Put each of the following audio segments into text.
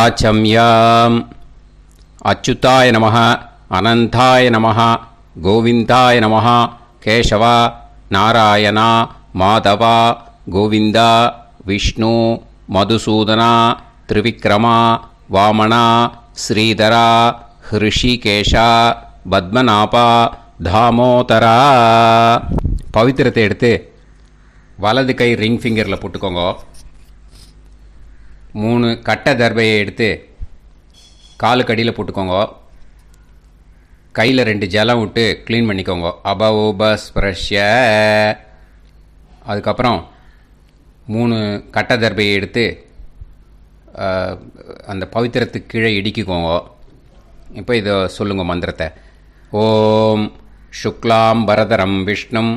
ஆச்சம்யாம். அச்சுதாய நமः, அனந்தாய நமः, கோவிந்தாய நமः, கேசவா, நாராயணா, மாதவா, கோவிந்தா, விஷ்ணு, மதுசூதனா, திரிவிக்ரமா, வாமனா, ஸ்ரீதரா, ஹிருஷிகேஷா, பத்மநாபா, தாமோதரா. பவித்திரத்தை எடுத்து வலது கை ரிங் ஃபிங்கரில் போட்டுக்கோங்க. 3 கட்டை தர்பையை எடுத்து காலுக்கடியில் போட்டுக்கோங்க. கையில் 2 ஜலம் விட்டு க்ளீன் பண்ணிக்கோங்க. அபவோபஸ்பிரஷ்ய. அதுக்கப்புறம் 3 கட்டை தர்பையை எடுத்து அந்த பவித்திரத்துக்கு கீழே இடிக்கிக்கோங்க. இப்போ இதை சொல்லுங்க மந்திரத்தை. ஓம் சுக்லாம் வரதரம் விஷ்ணும்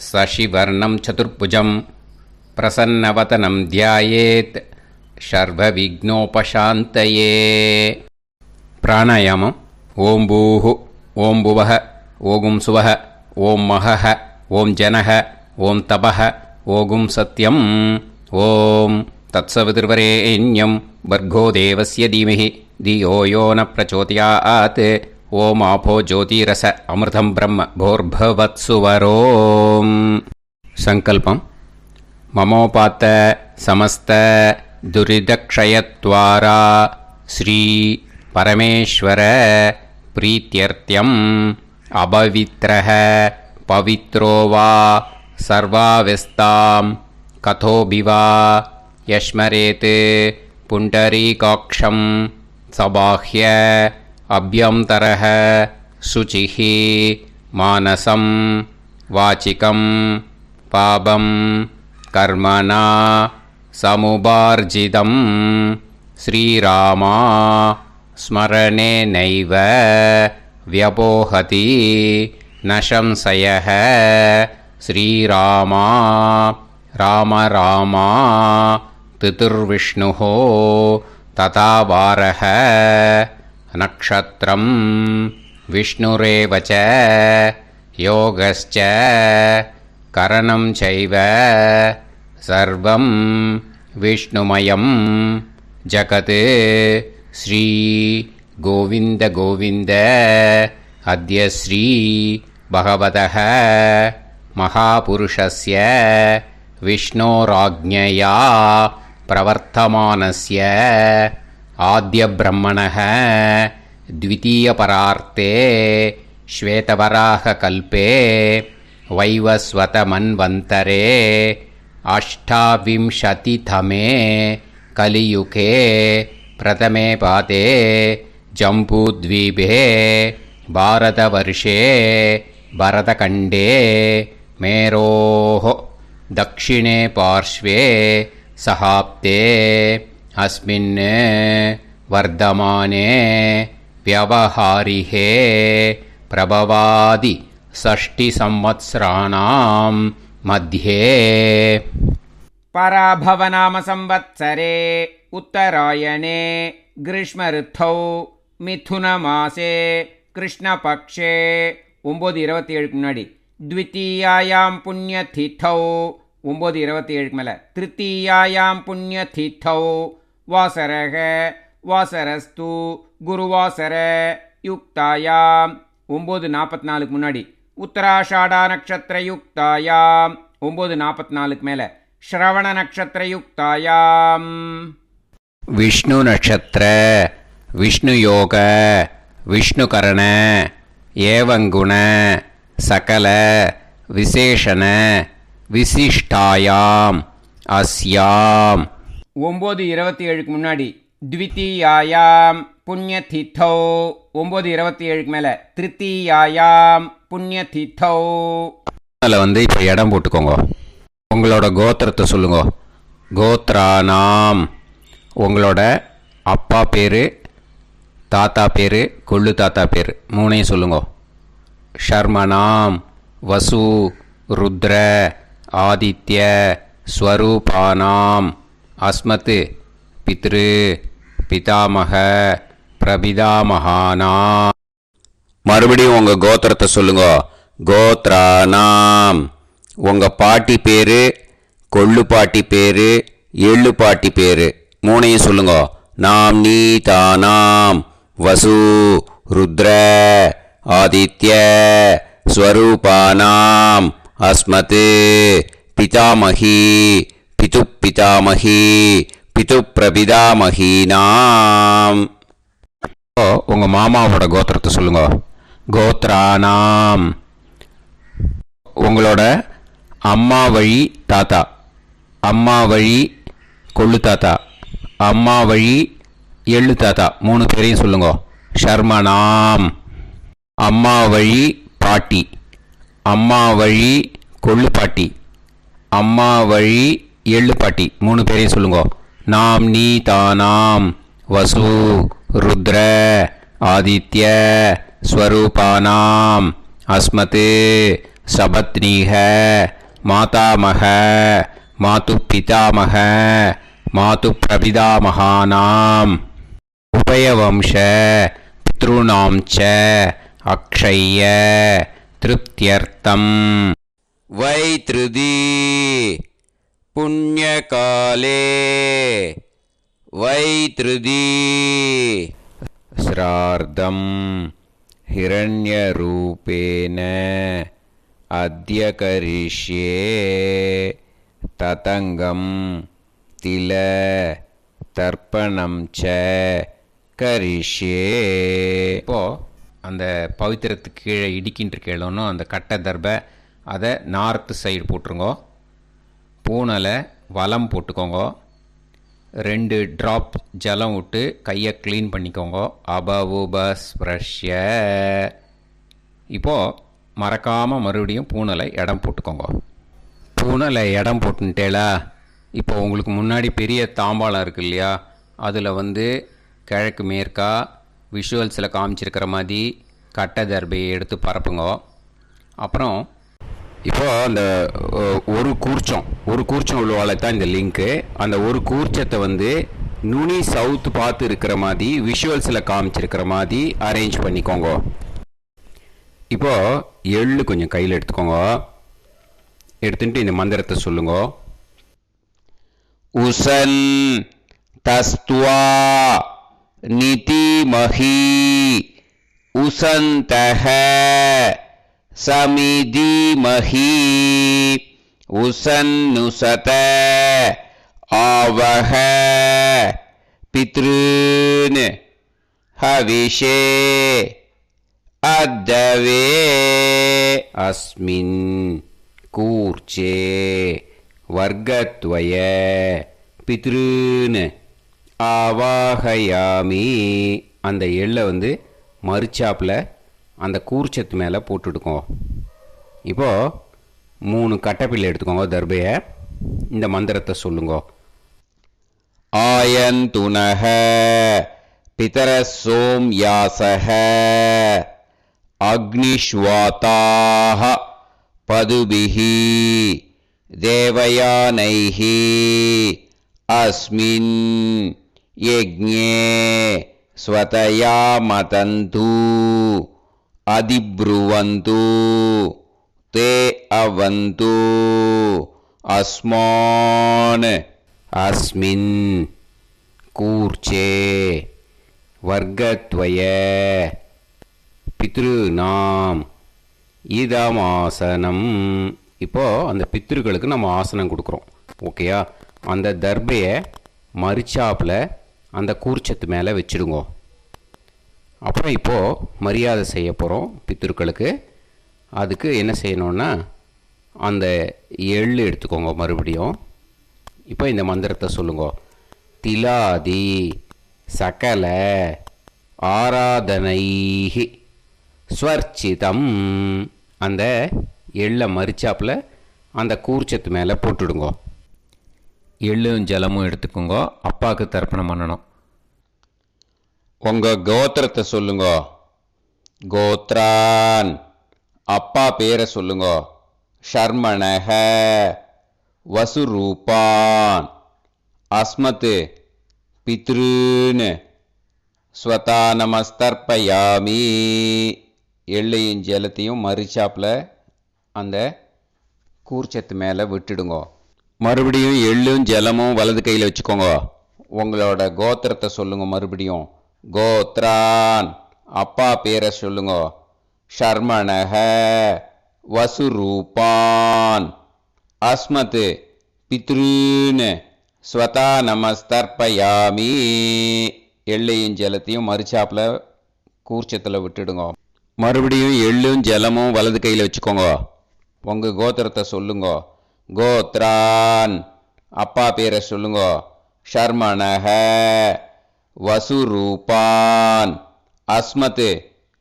சசிவர்ணம் சதுர்புஜம் பிரசன்னவதனம் தியாயேத் சர்வ விக்னோபசாந்தயே. பிராணாயாமம். ஓம் பூஹு, ஓம் புவஹ, ஓகும் சுவஹ, ஓம் மஹஹ, ஓம் ஜனஹ, ஓம் தபஹ, ஓகும் சத்யம். ஓம் தத்சவிதுர்வரேண்யம் வர்கோ தேவஸ்ய தீமஹி தியோ யோ ந பிரச்சோதயாத். ஓம் ஆபோ ஜோதிரச அமிர்தம் பிரம்ம போர்பவத்சுவரோம். சங்கல்பம். மமோபாத்த சமஸ்த துரிதக்ஷயத்வாரா ஸ்ரீ பரமேஸ்வர பிரீத்யர்த்தியம் அபவித்ரஹ பவித்ரோ வா சர்வாவஸ்தாம் கதோபிவா யஸ்மரேத் புண்டரீகாக்ஷம் சபாஹ்ய அப்யந்தரஹ சுசிஹ மானசம் வாசிகம் பாபம் கர்மணா சமுபார்ஜிதம் ஸ்ரீராமா ஸ்மரணேனைவ வ்யபோஹதி ந சம்சயः. ஸ்ரீராமா ராம ராமா திதிர்விஷ்ணுः ததா வாரः. நக்ஷத்ரம் விஷ்ணுரேவ ச யோகஸ்ச கரணம் சைவ சர்வம் விஷ்ணுமயம் ஜகத். ஸ்ரீ கோவிந்த கோவிந்த அத்ய ஸ்ரீ பகவதः மகாபுருஷஸ்ய விஷ்ணோராஜ்ஞயா பிரவர்த்தமானஸ்ய ஆத்ய பிரம்மணः த்விதீயபரார்த்தே ஸ்வேதவராக கல்பே வைவஸ்வத மன்வந்தரே அஷ்டாவிம்சதிதமே கலியுகே பிரதமே பாதே ஜம்பூத்வீபே பாரதவர்ஷே பரதகண்டே மேரோः தக்ஷிணே பார்ஷ்வே சஹாப்தே அஸ்மின் வர்தமானே व्यवहारिहे प्रभवादि 6 संवत्सराणां मध्ये. पराभवनाम संवत्सरे उत्तरायणे ग्रीष्मऋतौ मिथुनमासे कृष्णपक्षे 9:27 முன்னாடி द्वितीयायां पुण्यतिथौ 9:27 மேல तृतीयायां पुण्यतिथौ वासरः வாசரஸ்து குருவாசர யுக்தாயாம் 9:44 முன்னாடி உத்தராஷாடா நட்சத்திர யுக்தாயாம் 9:44 மேல ஸ்ரவண நட்சத்திர யுக்தாயாம். விஷ்ணு நட்சத்திர விஷ்ணு யோக விஷ்ணுகரண ஏவங்குண சகல விசேஷண விசிஷ்டாயாம் அஸ்யாம் 9:27 முன்னாடி द्वितीयायां पुण्यतिथौ 9:27 மேல திருத்தீயாயாம் புண்ணியதிथौ. அதில் இப்போ இடம் போட்டுக்கோங்க. உங்களோட கோத்திரத்தை சொல்லுங்க. கோத்ரானாம். உங்களோட அப்பா பேர், தாத்தா பேர், கொள்ளு தாத்தா பேர் 3ஐயும் சொல்லுங்க. ஷர்மனாம் வசு ருத்ர ஆதித்ய ஸ்வரூபானாம் அஸ்மத் பித்ரு பிதாமக பிரபிதாமகானா. மறுபடியும் உங்கள் கோத்திரத்தை சொல்லுங்க. கோத்ரானாம். உங்கள் பாட்டி பேர், கொள்ளு பாட்டி பேர், எள்ளு பாட்டி பேர் 3ஐயும் சொல்லுங்க. नाम्नीतानां वसु रुद्र आदित्य स्वरूपानाम् अस्मत् पितामही पितुपितामही पितुप्रपितामहीनाम्. உங்க மாமாவோட கோத்திரத்தை சொல்லுங்க. கோத்ரானாம். உங்களோட அம்மா வழி தாத்தா, அம்மா வழி கொள்ளு தாத்தா, அம்மா வழி எள்ளு தாத்தா 3 பேரையும் சொல்லுங்க. ஷர்மனாம். அம்மா வழி பாட்டி, அம்மா வழி கொள்ளு பாட்டி, அம்மா வழி எள்ளு பாட்டி 3 பேரையும் சொல்லுங்க. நாம் நீ தானாம் வசு ருத்ர ஆதித்ய ஸ்வரூபானாம் அஸ்மத் சபத்னீஹ மாதாமக மாது பிதாமக மாது பிரபிதாமகானாம் உபயவம்ச பித்ருணாம் ச அக்ஷய்ய திருப்தியர்த்தம் வைத்ருதி புண்ணியகாலே வைத்ருதி ஸ்ரார்த்தம் ஹிரண்யரூபேன அத்ய கரிஷ்யே ததங்கம் தில தர்ப்பணம் ச கரிஷ்யே. இப்போது அந்த பவித்திரத்துக்கு கீழே இடிக்கின்ற கேளோன்னு அந்த கட்டை தர்பை அதை நார்த்து சைடு போட்டுருங்கோ. பூனலை வலம் போட்டுக்கோங்க. 2 ட்ராப் ஜலம் விட்டு கையை க்ளீன் பண்ணிக்கோங்க. அபவுபஸ்ப்ரஷ்ய. இப்போது மறக்காமல் மறுபடியும் பூனலை இடம் போட்டுக்கோங்க. பூனலை இடம் போட்டுட்டேலா. இப்போ உங்களுக்கு முன்னாடி பெரிய தாம்பாளம் இருக்குது இல்லையா, அதில் கிழக்கு மேற்கா விஷுவல்ஸில் காமிச்சிருக்கிற மாதிரி கட்டை தர்பையை எடுத்து பரப்புங்க. அப்புறம் இப்போது அந்த ஒரு கூர்ச்சம் உள்ளவாழை தான் இந்த லிங்க்கு. அந்த ஒரு கூர்ச்சத்தை நுனி சவுத்து பார்த்து இருக்கிற மாதிரி விஷுவல்ஸில் காமிச்சிருக்கிற மாதிரி அரேஞ்ச் பண்ணிக்கோங்க. இப்போது எள்ளு கொஞ்சம் கையில் எடுத்துக்கோங்க. எடுத்துட்டு இந்த மந்திரத்தை சொல்லுங்க. உசன் தஸ்துவா நிதிமஹி உசந்தஹ சமிதிமஹி உசன்னுசத ஆவஹ பித்ருன் ஹவிஷே அத்தவே அஸ்மின் கூர்ச்சே வர்க்கத்வய பித்ருன் ஆவாஹயாமி. அந்த எள்ளை மறுச்சாப்பில் அந்த கூர்ச்சத்து மேலே போட்டுடுக்கோங்க. இப்போது 3 கட்டைப்பிள்ளை எடுத்துக்கோங்க. தர்பையை இந்த மந்திரத்தை சொல்லுங்க. ஆயந்துனஹ பிதர சோம்யாசஹ அக்னிஷ்வாதாஹ பதுபிஹி தேவயானைஹி அஸ்மின் யஜ்ஞே ஸ்வதயா மதந்து அதிப்ருவந்து தே அவது அஸ்மான் அஸ்மின் கூர்ச்சே வர்க்கத்வய பித்ருநாம் இதமாசனம். இப்போது அந்த பித்ருக்களுக்கு நம்ம ஆசனம் கொடுக்குறோம். ஓகேயா? அந்த தர்பையை மறுச்சாப்பில் அந்த கூர்ச்சத்து மேலே வச்சுடுங்க. அப்புறம் இப்போது மரியாதை செய்ய போகிறோம் பித்ருக்களுக்கு. அதுக்கு என்ன செய்யணுன்னா அந்த எள்ளு எடுத்துக்கோங்க. மறுபடியும் இப்போ இந்த மந்திரத்தை சொல்லுங்க. திலாதி சகல ஆராதனைஹி ஸ்வர்ச்சிதம். அந்த எள்ளை மரிச்சாப்பில் அந்த கூர்ச்சத்து மேலே போட்டுடுங்க. எள்ளும் ஜலமும் எடுத்துக்கோங்க. அப்பாவுக்கு தர்ப்பணம் பண்ணணும். உங்கள் கோத்திரத்தை சொல்லுங்க. கோத்ரான். அப்பா பேரை சொல்லுங்க. ஷர்மணஹ வசுரூபான் அஸ்மத் பித்ருன் ஸ்வதானமஸ்தர்ப்பயாமி. எள்ளையும் ஜலத்தையும் மரிச்சாப்பில் அந்த கூர்ச்சத்து மேலே விட்டுடுங்க. மறுபடியும் எள்ளும் ஜலமும் வலது கையில் வச்சுக்கோங்க. உங்களோட கோத்திரத்தை சொல்லுங்க. மறுபடியும் கோத்ரான். அப்பா பேரை சொல்லுங்க. ஷர்மணஹ வசுரூபான் அஸ்மத் பித்ருன்னு ஸ்வதா நமஸ்தர்ப்பயாமி. எள்ளையும் ஜலத்தையும் மறுச்சாப்பில் கூர்ச்சத்தில் விட்டுடுங்க. மறுபடியும் எள்ளும் ஜலமும் வலது கையில் வச்சுக்கோங்க. உங்கள் கோத்திரத்தை சொல்லுங்க. கோத்ரான். அப்பா பேரை சொல்லுங்க. ஷர்மணஹ வசுரூபான் அஸ்மத்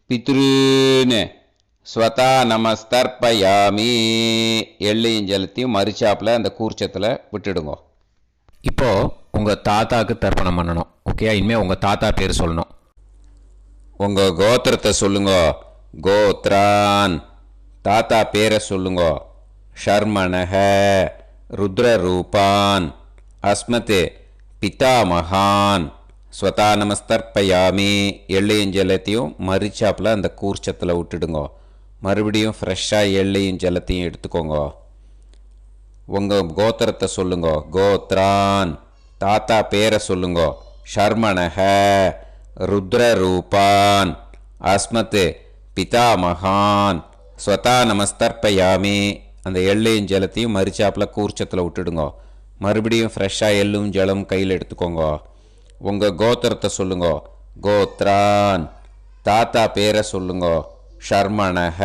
பித்ருன்னு ஸ்வதா நமஸ்தர்ப்பயாமி. எள்ளையும் ஜலத்தையும் மறுச்சாப்பில் அந்த கூர்ச்சத்தில் விட்டுடுங்க. இப்போது உங்கள் தாத்தாவுக்கு தர்ப்பணம் பண்ணணும். ஓகே, இனிமேல் உங்கள் தாத்தா பேர் சொல்லணும். உங்கள் கோத்திரத்தை சொல்லுங்க. கோத்ரான். தாத்தா பேரை சொல்லுங்க. ஷர்மணஹ ருத்ரரூபான் அஸ்மத் பிதாமகான் ஸ்வதா நமஸ்தர்ப்பயாமி. எள்ளையும் ஜலத்தையும் மறுச்சாப்பில் அந்த கூர்ச்சத்தில் விட்டுடுங்க. மறுபடியும் ஃப்ரெஷ்ஷாக எள்ளையும் ஜலத்தையும் எடுத்துக்கோங்க. உங்கள் கோத்திரத்தை சொல்லுங்க. கோத்ரான். தாத்தா பேரை சொல்லுங்க. ஷர்மணஹ ருத்ரரூபான் அஸ்மத் பிதாமகான் ஸ்வதா நமஸ்தர்ப்பயாமி. அந்த எள்ளையும் ஜலத்தையும் மறுச்சாப்பில் கூர்ச்சத்தில் விட்டுடுங்க. மறுபடியும் ஃப்ரெஷ்ஷாக எள்ளும் ஜலம் கையில் எடுத்துக்கோங்க. உங்கள் கோத்திரத்தை சொல்லுங்க. கோத்ரான். தாத்தா பேரை சொல்லுங்க. ஷர்மணஹ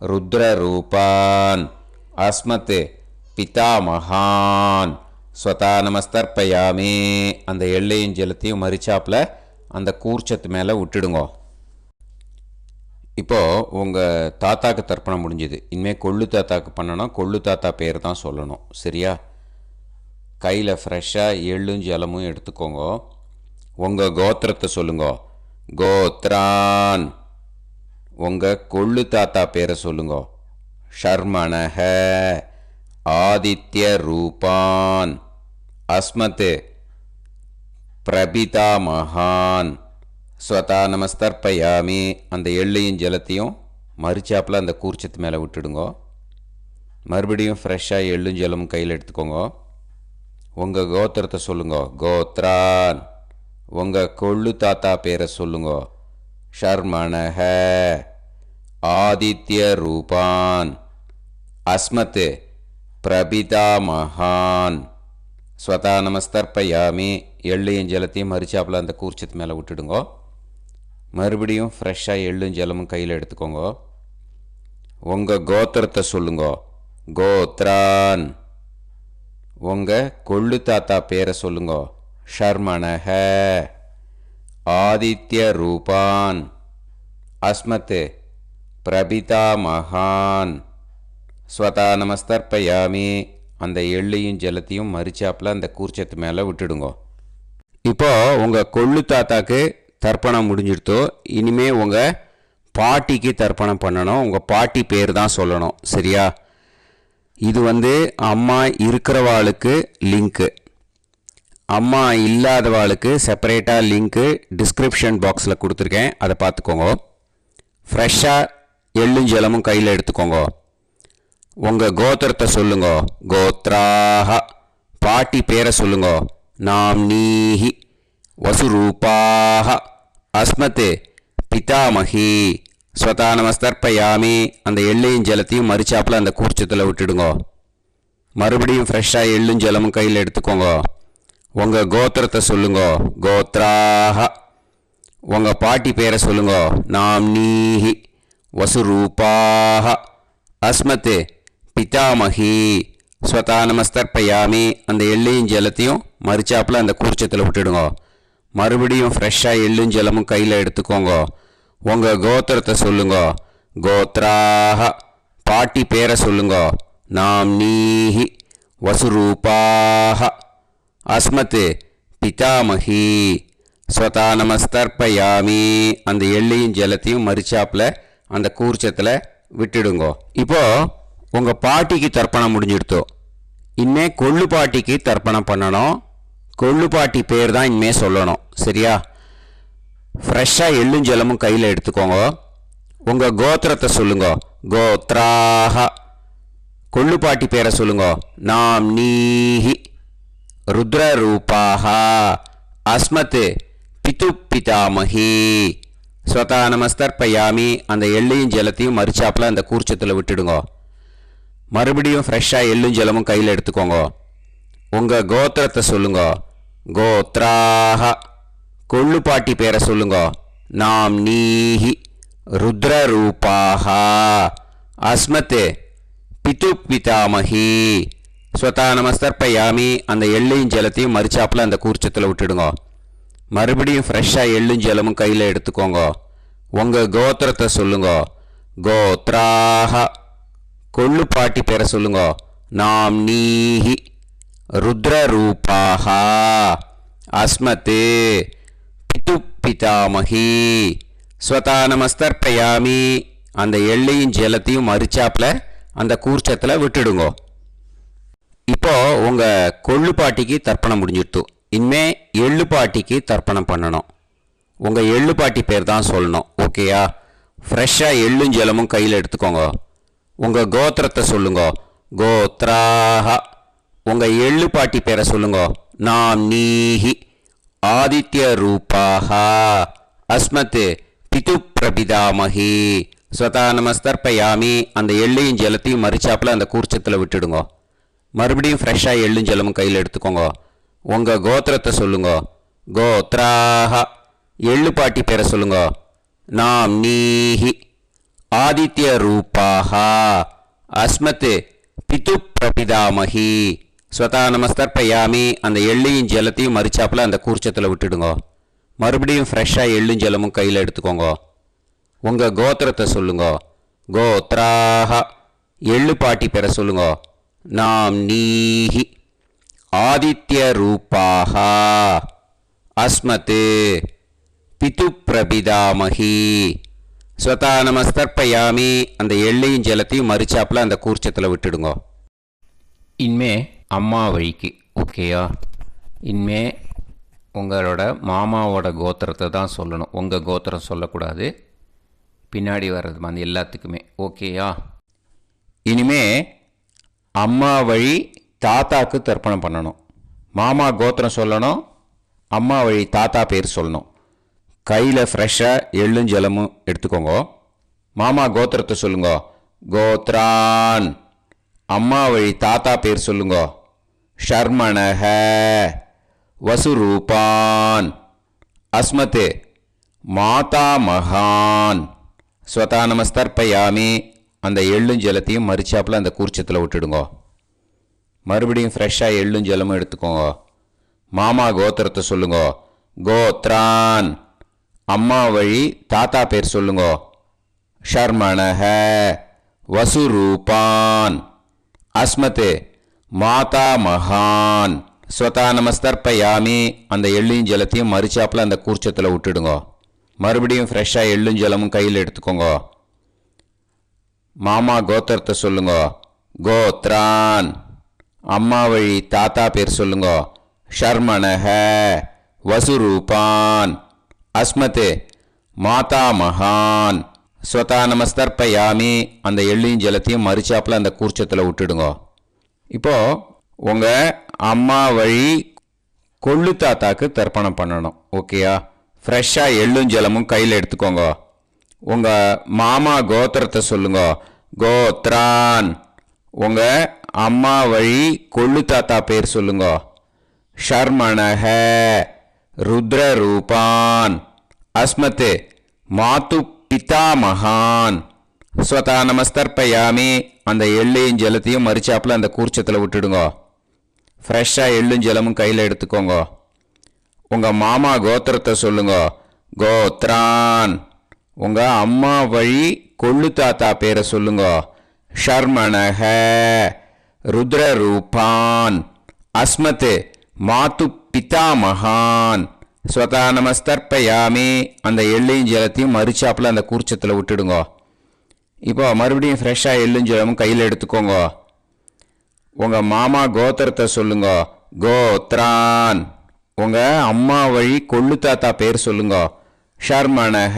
ருத்ரரூபான் அஸ்மத் பிதாமகான் ஸ்வதா நமஸ்தர்ப்பயாமி. அந்த எள்ளையும் ஜலத்தையும் மறுச்சாப்பில் அந்த கூர்ச்சத்து மேலே விட்டுடுங்க. இப்போது உங்கள் தாத்தாக்கு தர்ப்பணம் முடிஞ்சுது. இனிமேல் கொள்ளு தாத்தாக்கு பண்ணணும். கொள்ளு தாத்தா பேர் தான் சொல்லணும். சரியா? கையில் ஃப்ரெஷ்ஷாக எள்ளும் ஜலமும் எடுத்துக்கோங்க. உங்கள் கோத்திரத்தை சொல்லுங்க. கோத்ரான். உங்கள் கொள்ளு தாத்தா பேரை சொல்லுங்க. ஷர்மணஹ ஆதித்ய ரூபான் அஸ்மத் பிரபிதாமகான் ஸ்வதா நமஸ்தர்ப்பயாமி. அந்த எள்ளையும் ஜலத்தையும் மறுச்சாப்பில் அந்த கூர்ச்சத்து மேலே விட்டுடுங்க. மறுபடியும் ஃப்ரெஷ்ஷாக எள்ளும் ஜலமும் கையில் எடுத்துக்கோங்க. உங்கள் கோத்திரத்தை சொல்லுங்க. கோத்ரான். உங்கள் கொள்ளு தாத்தா பேரை சொல்லுங்க. ஷர்மணஹ ஆதித்ய ரூபான் அஸ்மத் பிரபிதாமகான் ஸ்வதா நமஸ்தர்ப்பயாமி. எள்ளையும் ஜலத்தையும் மறுச்சாப்பில் அந்த கூர்ச்சத்து மேலே விட்டுடுங்க. மறுபடியும் ஃப்ரெஷ்ஷாக எள்ளும் ஜலமும் கையில் எடுத்துக்கோங்க. உங்கள் கோத்திரத்தை சொல்லுங்க. கோத்ரான். உங்கள் கொள்ளு தாத்தா பேரை சொல்லுங்க. ஷர்மணஹ ஆதித்ய ரூபான் அஸ்மத் பிரபிதாமகான் ஸ்வதா நமஸ்தர்ப்பயாமி. அந்த எள்ளையும் ஜலத்தையும் மறுச்சாப்பில் அந்த கூர்ச்சத்து மேலே விட்டுடுங்க. இப்போது உங்கள் கொள்ளு தாத்தாக்கு தர்ப்பணம் முடிஞ்சிடுத்தோ. இனிமேல் உங்கள் பாட்டிக்கு தர்ப்பணம் பண்ணணும். உங்கள் பாட்டி பேர் தான் சொல்லணும். சரியா? இது அம்மா இருக்கிறவாளுக்கு லிங்க்கு, அம்மா இல்லாதவாளுக்கு செப்பரேட்டாக லிங்க்கு டிஸ்கிரிப்ஷன் பாக்ஸில் கொடுத்துருக்கேன். அதை பார்த்துக்கோங்க. ஃப்ரெஷ்ஷாக எள்ளும் ஜலமும் கையில் எடுத்துக்கோங்க. உங்கள் கோத்திரத்தை சொல்லுங்க. கோத்ராஹ. பாட்டி பேரை சொல்லுங்க. நாம்னீஹி வசுரூபாஹ அஸ்மத் பிதாமகி ஸ்வதா நமஸ்தர்ப்பயாமி. அந்த எள்ளையும் ஜலத்தையும் மறுச்சாப்பில் அந்த கூர்ச்சத்தில் விட்டுடுங்க. மறுபடியும் ஃப்ரெஷ்ஷாக எள்ளும் ஜலமும் கையில் எடுத்துக்கோங்க. உங்கள் கோத்திரத்தை சொல்லுங்க. கோத்ராஹ. உங்கள் பாட்டி பேரை சொல்லுங்க. நாம்னீஹி வசுரூபாஹ அஸ்மத் பிதாமகி ஸ்வதா நமஸ்தர்ப்பயாமி. அந்த எள்ளையும் ஜலத்தையும் மறுச்சாப்பில் அந்த கூர்ச்சத்தில் விட்டுடுங்க. மறுபடியும் ஃப்ரெஷ்ஷாக எள்ளும் ஜலமும் கையில் எடுத்துக்கோங்க. உங்கள் கோத்திரத்தை சொல்லுங்க. கோத்ராஹ. பாட்டி பேரை சொல்லுங்க. நாம்னீஹி வசுரூபாஹ அஸ்மத் பிதாமகி ஸ்வதா நமஸ்தர்ப்பயாமி. அந்த எள்ளையும் ஜலத்தையும் மறுச்சாப்பில் அந்த கூர்ச்சத்தில் விட்டுடுங்க. இப்போது உங்கள் பாட்டிக்கு தர்ப்பணம் முடிஞ்சிடுத்தோ. இனிமே கொள்ளு பாட்டிக்கு தர்ப்பணம் பண்ணணும். கொள்ளு பாட்டி பேர் தான் இனிமேல் சொல்லணும். சரியா? ஃப்ரெஷ்ஷாக எள்ளும் ஜலமும் கையில் எடுத்துக்கோங்க. உங்கள் கோத்திரத்தை சொல்லுங்க. கோத்ராஹ. கொள்ளு பாட்டி பேரை சொல்லுங்க. நாம்னீஹி ருத்ரரூபாः அஸ்மத் பிதுப்பிதாமகி ஸ்வதா நமஸ்தர்ப்பயாமி. அந்த எள்ளையும் ஜலத்தையும் மறிச்சாப்பில் அந்த கூர்ச்சத்தில் விட்டுடுங்க. மறுபடியும் ஃப்ரெஷ்ஷாக எள்ளும் ஜலமும் கையில் எடுத்துக்கோங்க. உங்கள் கோத்திரத்தை சொல்லுங்க. கோத்ராஹ. கொள்ளுப்பாட்டி பேரை சொல்லுங்க. நாம் நீஹி ருத்ரரூபாக அஸ்மத் பிதுப்பிதாமகி ஸ்வதா நமஸ்தர்ப்பயாமி. அந்த எள்ளையும் ஜலத்தையும் மறிச்சாப்பில் அந்த கூர்ச்சத்தில் விட்டுடுங்க. மறுபடியும் ஃப்ரெஷ்ஷாக எள்ளும் ஜலமும் கையில் எடுத்துக்கோங்க. உங்கள் கோத்திரத்தை சொல்லுங்க. கோத்ராஹ. கொள்ளுப்பாட்டி பேரை சொல்லுங்க. நாம் நீஹி ருத்ரரூபாக அஸ்மத் பிதுப்பிதாமகி ஸ்வதா நமஸ்தர்ப்பயாமி. அந்த எள்ளையும் ஜலத்தையும் மறிச்சாப்பில் அந்த கூர்ச்சத்தில் விட்டுடுங்க. இப்போ உங்கள் கொள்ளுப்பாட்டிக்கு தர்ப்பணம் முடிஞ்சிடுத்து. இனிமே எள்ளுப்பாட்டிக்கு தர்ப்பணம் பண்ணணும். உங்கள் எள்ளுப்பாட்டி பேர் தான் சொல்லணும். ஓகேயா? ஃப்ரெஷ்ஷாக எள்ளும் ஜலமும் கையில் எடுத்துக்கோங்க. உங்கள் கோத்திரத்தை சொல்லுங்க. கோத்ராஹ. உங்கள் எள்ளுப்பாட்டி பேரை சொல்லுங்க. நாம் நீஹி ஆதித்ய ரூபாக அஸ்மத் பிது பிரபிதாமகி ஸ்வதா நமஸ்தர்ப்பயாமி. அந்த எள்ளையும் ஜலத்தையும் மறிச்சாப்பில் அந்த கூர்ச்சத்தில் விட்டுடுங்க. மறுபடியும் ஃப்ரெஷ்ஷாக எள்ளும் ஜலமும் கையில் எடுத்துக்கோங்க. உங்கள் கோத்திரத்தை சொல்லுங்க. கோத்ராஹ. எள்ளுப்பாட்டி பேரை சொல்லுங்க. நாம் நீஹி ஆதித்ய ரூபாக அஸ்மத் பிது பிரபிதாமகி ஸ்வதா நமஸ்தர்ப்பயாமி. அந்த எள்ளையும் ஜலத்தையும் மறிச்சாப்பில் அந்த கூர்ச்சத்தில் விட்டுடுங்க. மறுபடியும் ஃப்ரெஷ்ஷாக எள்ளும் ஜலமும் கையில் எடுத்துக்கோங்க. உங்கள் கோத்திரத்தை சொல்லுங்க. கோத்ராஹ. எள்ளுப்பாட்டி பேரை சொல்லுங்க. நாம் நீஹி ஆதித்ய ரூபாக அஸ்மத் பிது பிரபிதாமகி ஸ்வதா நமஸ்தர்ப்பயாமி. அந்த எள்ளையும் ஜலத்தையும் மறிச்சாப்பில் அந்த கூர்ச்சத்தில் விட்டுடுங்க. இனிமே அம்மா வழிக்கு. ஓகேயா? இனிமே உங்களோட மாமாவோட கோத்திரத்தை தான் சொல்லணும். உங்கள் கோத்திரம் சொல்லக்கூடாது. பின்னாடி வர்றது வந்து எல்லாத்துக்குமே. ஓகேயா? இனிமே அம்மா வழி தாத்தாக்கு தர்ப்பணம் பண்ணணும். மாமா கோத்திரம் சொல்லணும். அம்மா வழி தாத்தா பேர் சொல்லணும். கையில் ஃப்ரெஷ்ஷாக எள்ளும் ஜலமும் எடுத்துக்கோங்க. மாமா கோத்திரத்தை சொல்லுங்க. கோத்ரான். அம்மா வழி தாத்தா பேர் சொல்லுங்க. ஷர்மணஹ வசுரூபான் அஸ்மத் மாதா மகான் ஸ்வதா நமஸ்தர்ப்பயாமி. அந்த எள்ளும் ஜலத்தையும் மறிச்சாப்பில் அந்த கூர்ச்சத்தில் விட்டுடுங்க. மறுபடியும் ஃப்ரெஷ்ஷாக எள்ளும் ஜலமும் எடுத்துக்கோங்க. மாமா கோத்திரத்தை சொல்லுங்க. கோத்ரான். அம்மா வழி தாத்தா பேர் சொல்லுங்க. ஷர்மணஹ வசுரூபான் அஸ்மத் மாதா மகான் ஸ்வதா நமஸ்தர்ப்பயாமி. அந்த எள்ளையும் ஜலத்தையும் மறிச்சாப்பில் அந்த கூர்ச்சத்தில் விட்டுடுங்க. மறுபடியும் ஃப்ரெஷ்ஷாக எள்ளும் ஜலமும் கையில் எடுத்துக்கோங்க. மாமா கோத்திரத்தை சொல்லுங்க. கோத்ரான். அம்மா வழி தாத்தா பேர் சொல்லுங்க. ஷர்மணஹ வசுரூபான் அஸ்மத் மாதா மகான் ஸ்வதா நமஸ்தர்ப்பயாமி. அந்த எள்ளையும் ஜலத்தையும் மறிச்சாப்பில் அந்த கூர்ச்சத்தில் விட்டுடுங்க. இப்போது உங்கள் அம்மா வழி கொள்ளு தாத்தாக்கு தர்ப்பணம் பண்ணணும். ஓகேயா? ஃப்ரெஷ்ஷாக எள்ளும் ஜலமும் கையில் எடுத்துக்கோங்க. உங்கள் மாமா கோத்திரத்தை சொல்லுங்க. கோத்ரான். உங்கள் அம்மா வழி கொள்ளு தாத்தா பேர் சொல்லுங்க. ஷர்மணஹ ருத்ரரூபான் அஸ்மத் மாது பிதாமகான் ஸ்வதா நமஸ்தர்ப்பயாமி. அந்த எள்ளையும் ஜலத்தையும் மறிச்சாப்பில் அந்த கூர்ச்சத்தில் விட்டுடுங்க. ஃப்ரெஷ்ஷாக எள்ளும் ஜலமும் கையில் எடுத்துக்கோங்க. உங்கள் மாமா கோத்திரத்தை சொல்லுங்க. கோத்ரான். உங்கள் அம்மா வழி கொள்ளு தாத்தா பேரை சொல்லுங்க. ஷர்மணஹ ருத்ரரூபான் அஸ்மத் மாது பிதாமகான் ஸ்வதா நமஸ்தர்ப்பயாமி. அந்த எள்ளையும் ஜலத்தையும் மறிச்சாப்பில் அந்த கூர்ச்சத்தில் விட்டுடுங்க. இப்போ மறுபடியும் ஃப்ரெஷ்ஷாக எள்ளும் ஜலமும் கையில் எடுத்துக்கோங்க. உங்கள் மாமா கோத்திரத்தை சொல்லுங்க. கோத்ரான். உங்கள் அம்மா வழி கொள்ளு தாத்தா பேர் சொல்லுங்க. ஷர்மணஹ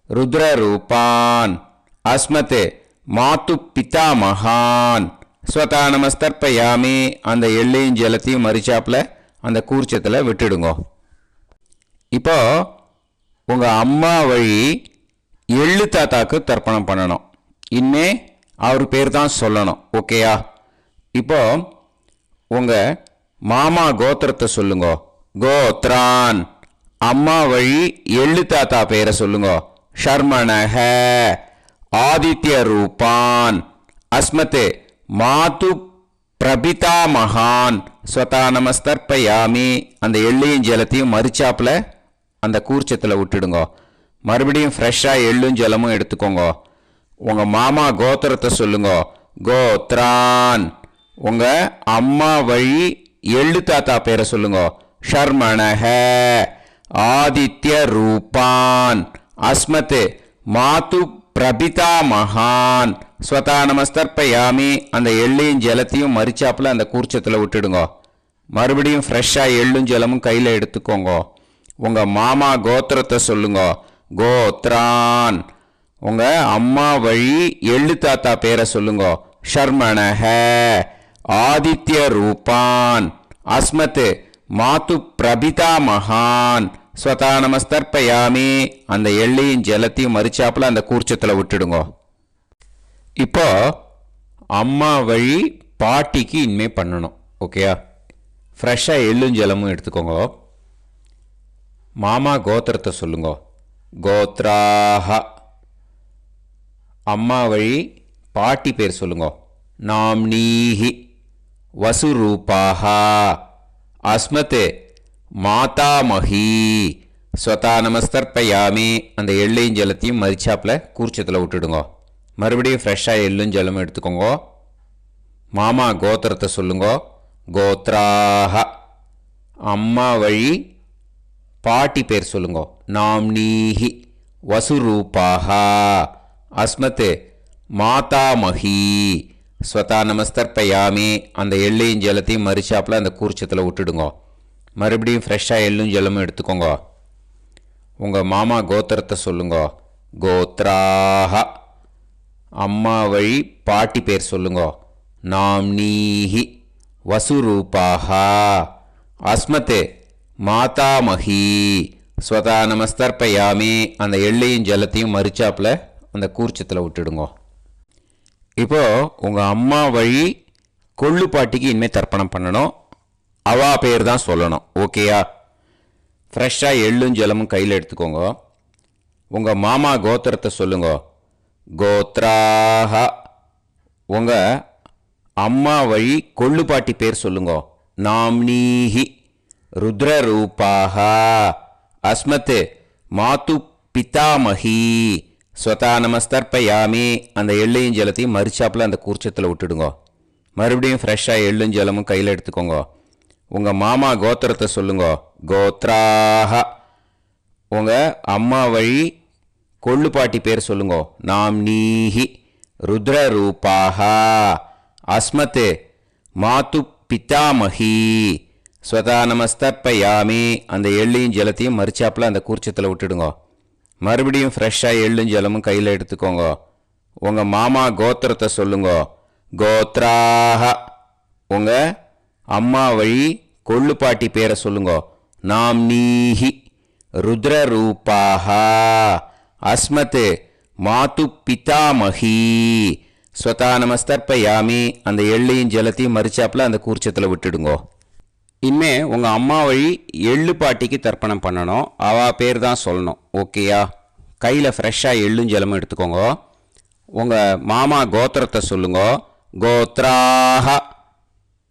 ருத்ரரூபான் அஸ்மத் மாது பிதாமகான் ஸ்வதா நமஸ்தர்ப்பயாமி அந்த எள்ளையும் ஜலத்தையும் மறிச்சாப்புல அந்த கூர்ச்சத்தில் விட்டுடுங்க. இப்போ உங்கள் அம்மா வழி எள்ளு தாத்தாக்கு தர்ப்பணம் பண்ணணும். இனிமே அவர் பேர் தான் சொல்லணும். ஓகேயா? இப்போ உங்கள் மாமா கோத்திரத்தை சொல்லுங்க. கோத்ரான். அம்மா வழி எள்ளு தாத்தா பேரை சொல்லுங்க. ஷர்மணஹ ஆதித்ய ரூபான் அஸ்மதே மாது பிரபிதா மகான் ஸ்வதா நமஸ்தர்ப்பயாமி அந்த எள்ளையும் ஜலத்தையும் மறிச்சாப்புல அந்த கூர்ச்சத்தில் விட்டுடுங்க. மறுபடியும் ஃப்ரெஷ்ஷாக எள்ளும் ஜலமும் எடுத்துக்கோங்க. உங்கள் மாமா கோத்திரத்தை சொல்லுங்க. கோத்ரான். உங்கள் அம்மா வழி எள்ளு தாத்தா பேரை சொல்லுங்க. ஷர்மணஹ ஆதித்ய ரூபான் அஸ்மத் மாது பிரபிதா மகான் ஸ்வதா நமஸ்தர்ப்பயாமி அந்த எள்ளையும் ஜலத்தையும் மறிச்சாப்புல அந்த கூர்ச்சத்தில் விட்டுடுங்க. மறுபடியும் ஃப்ரெஷ்ஷாக எள்ளும் ஜலமும் கையில் எடுத்துக்கோங்க. உங்கள் மாமா கோத்திரத்தை சொல்லுங்க. கோத்ரான். உங்கள் அம்மா வழி எள்ளு தாத்தா பேரை சொல்லுங்க. ஷர்மணஹ ஆதித்ய ரூபான் அஸ்மத் மாது பிரபிதா மகான் ஸ்வதா நமஸ்தர்ப்பயாமி அந்த எள்ளையும் ஜலத்தையும் மறிச்சாப்புல அந்த கூர்ச்சத்தில் விட்டுடுங்க. இப்போ அம்மா வழி பாட்டிக்கு இனிமே பண்ணணும். ஓகேயா? ஃப்ரெஷ்ஷாக எள்ளும் ஜலமும் எடுத்துக்கோங்க. மாமா கோத்திரத்தை சொல்லுங்க. கோத்ராஹ. அம்மா வழி பாட்டி பேர் சொல்லுங்க. நாம்னீஹி வசுரூபாஹ அஸ்மத் மாதாமஹி ஸ்வதா நமஸ்தர்ப்பயாமி அந்த எள்ளையும் ஜலத்தையும் மறிச்சாப்புல கூர்ச்சத்தில் விட்டுடுங்க. மறுபடியும் ஃப்ரெஷ்ஷாக எள்ளும் ஜலமும் எடுத்துக்கோங்க. மாமா கோத்திரத்தை சொல்லுங்க. கோத்ராஹ. அம்மா வழி பாட்டி பேர் சொல்லுங்க. நாம்னீஹி வசுரூபாஹ அஸ்மத் மாதாமஹி ஸ்வதா நமஸ்தர்ப்பயாமி அந்த எள்ளையும் ஜலத்தையும் மறிச்சாப்புல அந்த கூர்ச்சத்தில் விட்டுடுங்க. மறுபடியும் ஃப்ரெஷ்ஷாக எள்ளும் ஜலமும் எடுத்துக்கோங்க. உங்கள் மாமா கோத்திரத்தை சொல்லுங்க. கோத்ராஹ. அம்மா வழி பாட்டி பேர் சொல்லுங்க. நாம்னீஹி வசுரூபாஹ அஸ்மத் மாதாமஹி ஸ்வதா நமஸ்தர்ப்பயாமி அந்த எள்ளையும் ஜலத்தையும் மறிச்சாப்புல அந்த கூர்ச்சத்தில் விட்டுடுங்க. இப்போது உங்கள் அம்மா வழி கொள்ளு பாட்டிக்கு இனிமேல் தர்ப்பணம் பண்ணணும். அவா பேர் தான் சொல்லணும். ஓகேயா? ஃப்ரெஷ்ஷாக எள்ளும் ஜலமும் கையில் எடுத்துக்கோங்க. உங்கள் மாமா கோத்திரத்தை சொல்லுங்க. கோத்ராஹ. உங்கள் அம்மா வழி கொள்ளு பாட்டி பேர் சொல்லுங்க. நாம்னீஹி ருத்ரரூபாஹ அஸ்மத் மாது பிதாமஹி ஸ்வதா நமஸ்தர்ப்பயாமி அந்த எள்ளையும் ஜலத்தையும் மறிச்சாப்புல அந்த கூர்ச்சத்தில் விட்டுடுங்க. மறுபடியும் ஃப்ரெஷ்ஷாக எள்ளும் ஜலமும் கையில் எடுத்துக்கோங்க. உங்கள் மாமா கோத்திரத்தை சொல்லுங்க. கோத்ராஹ. உங்கள் அம்மா வழி கொள்ளு பாட்டி பேர் சொல்லுங்க. நாம்னீஹி ருத்ரரூபாஹ அஸ்மத் மாது பிதாமஹி ஸ்வதா நமஸ்தர்ப்பயாமி அந்த எள்ளையும் ஜலத்தையும் மறிச்சாப்புல அந்த கூர்ச்சத்தில் விட்டுடுங்க. மறுபடியும் ஃப்ரெஷ்ஷாக எள்ளும் ஜலமும் கையில் எடுத்துக்கோங்க. உங்கள் மாமா கோத்திரத்தை சொல்லுங்க. கோத்ராஹ. உங்கள் அம்மா வழி கொள்ளு பாட்டி பேரை சொல்லுங்க. நாம்னீஹி ருத்ரரூபாஹ அஸ்மத் மாது பிதாமஹி ஸ்வதா நமஸ்தர்ப்பயாமி அந்த எள்ளையும் ஜலத்தையும் மறிச்சாப்புல அந்த கூர்ச்சத்தில் விட்டுடுங்க. இனிமே உங்கள் அம்மா வழி எள்ளு பாட்டிக்கு தர்ப்பணம் பண்ணணும். அவா பேர் தான் சொல்லணும். ஓகேயா? கையில் ஃப்ரெஷ்ஷாக எள்ளும் ஜலமும் எடுத்துக்கோங்க. உங்கள் மாமா கோத்திரத்தை சொல்லுங்க. கோத்ராஹ.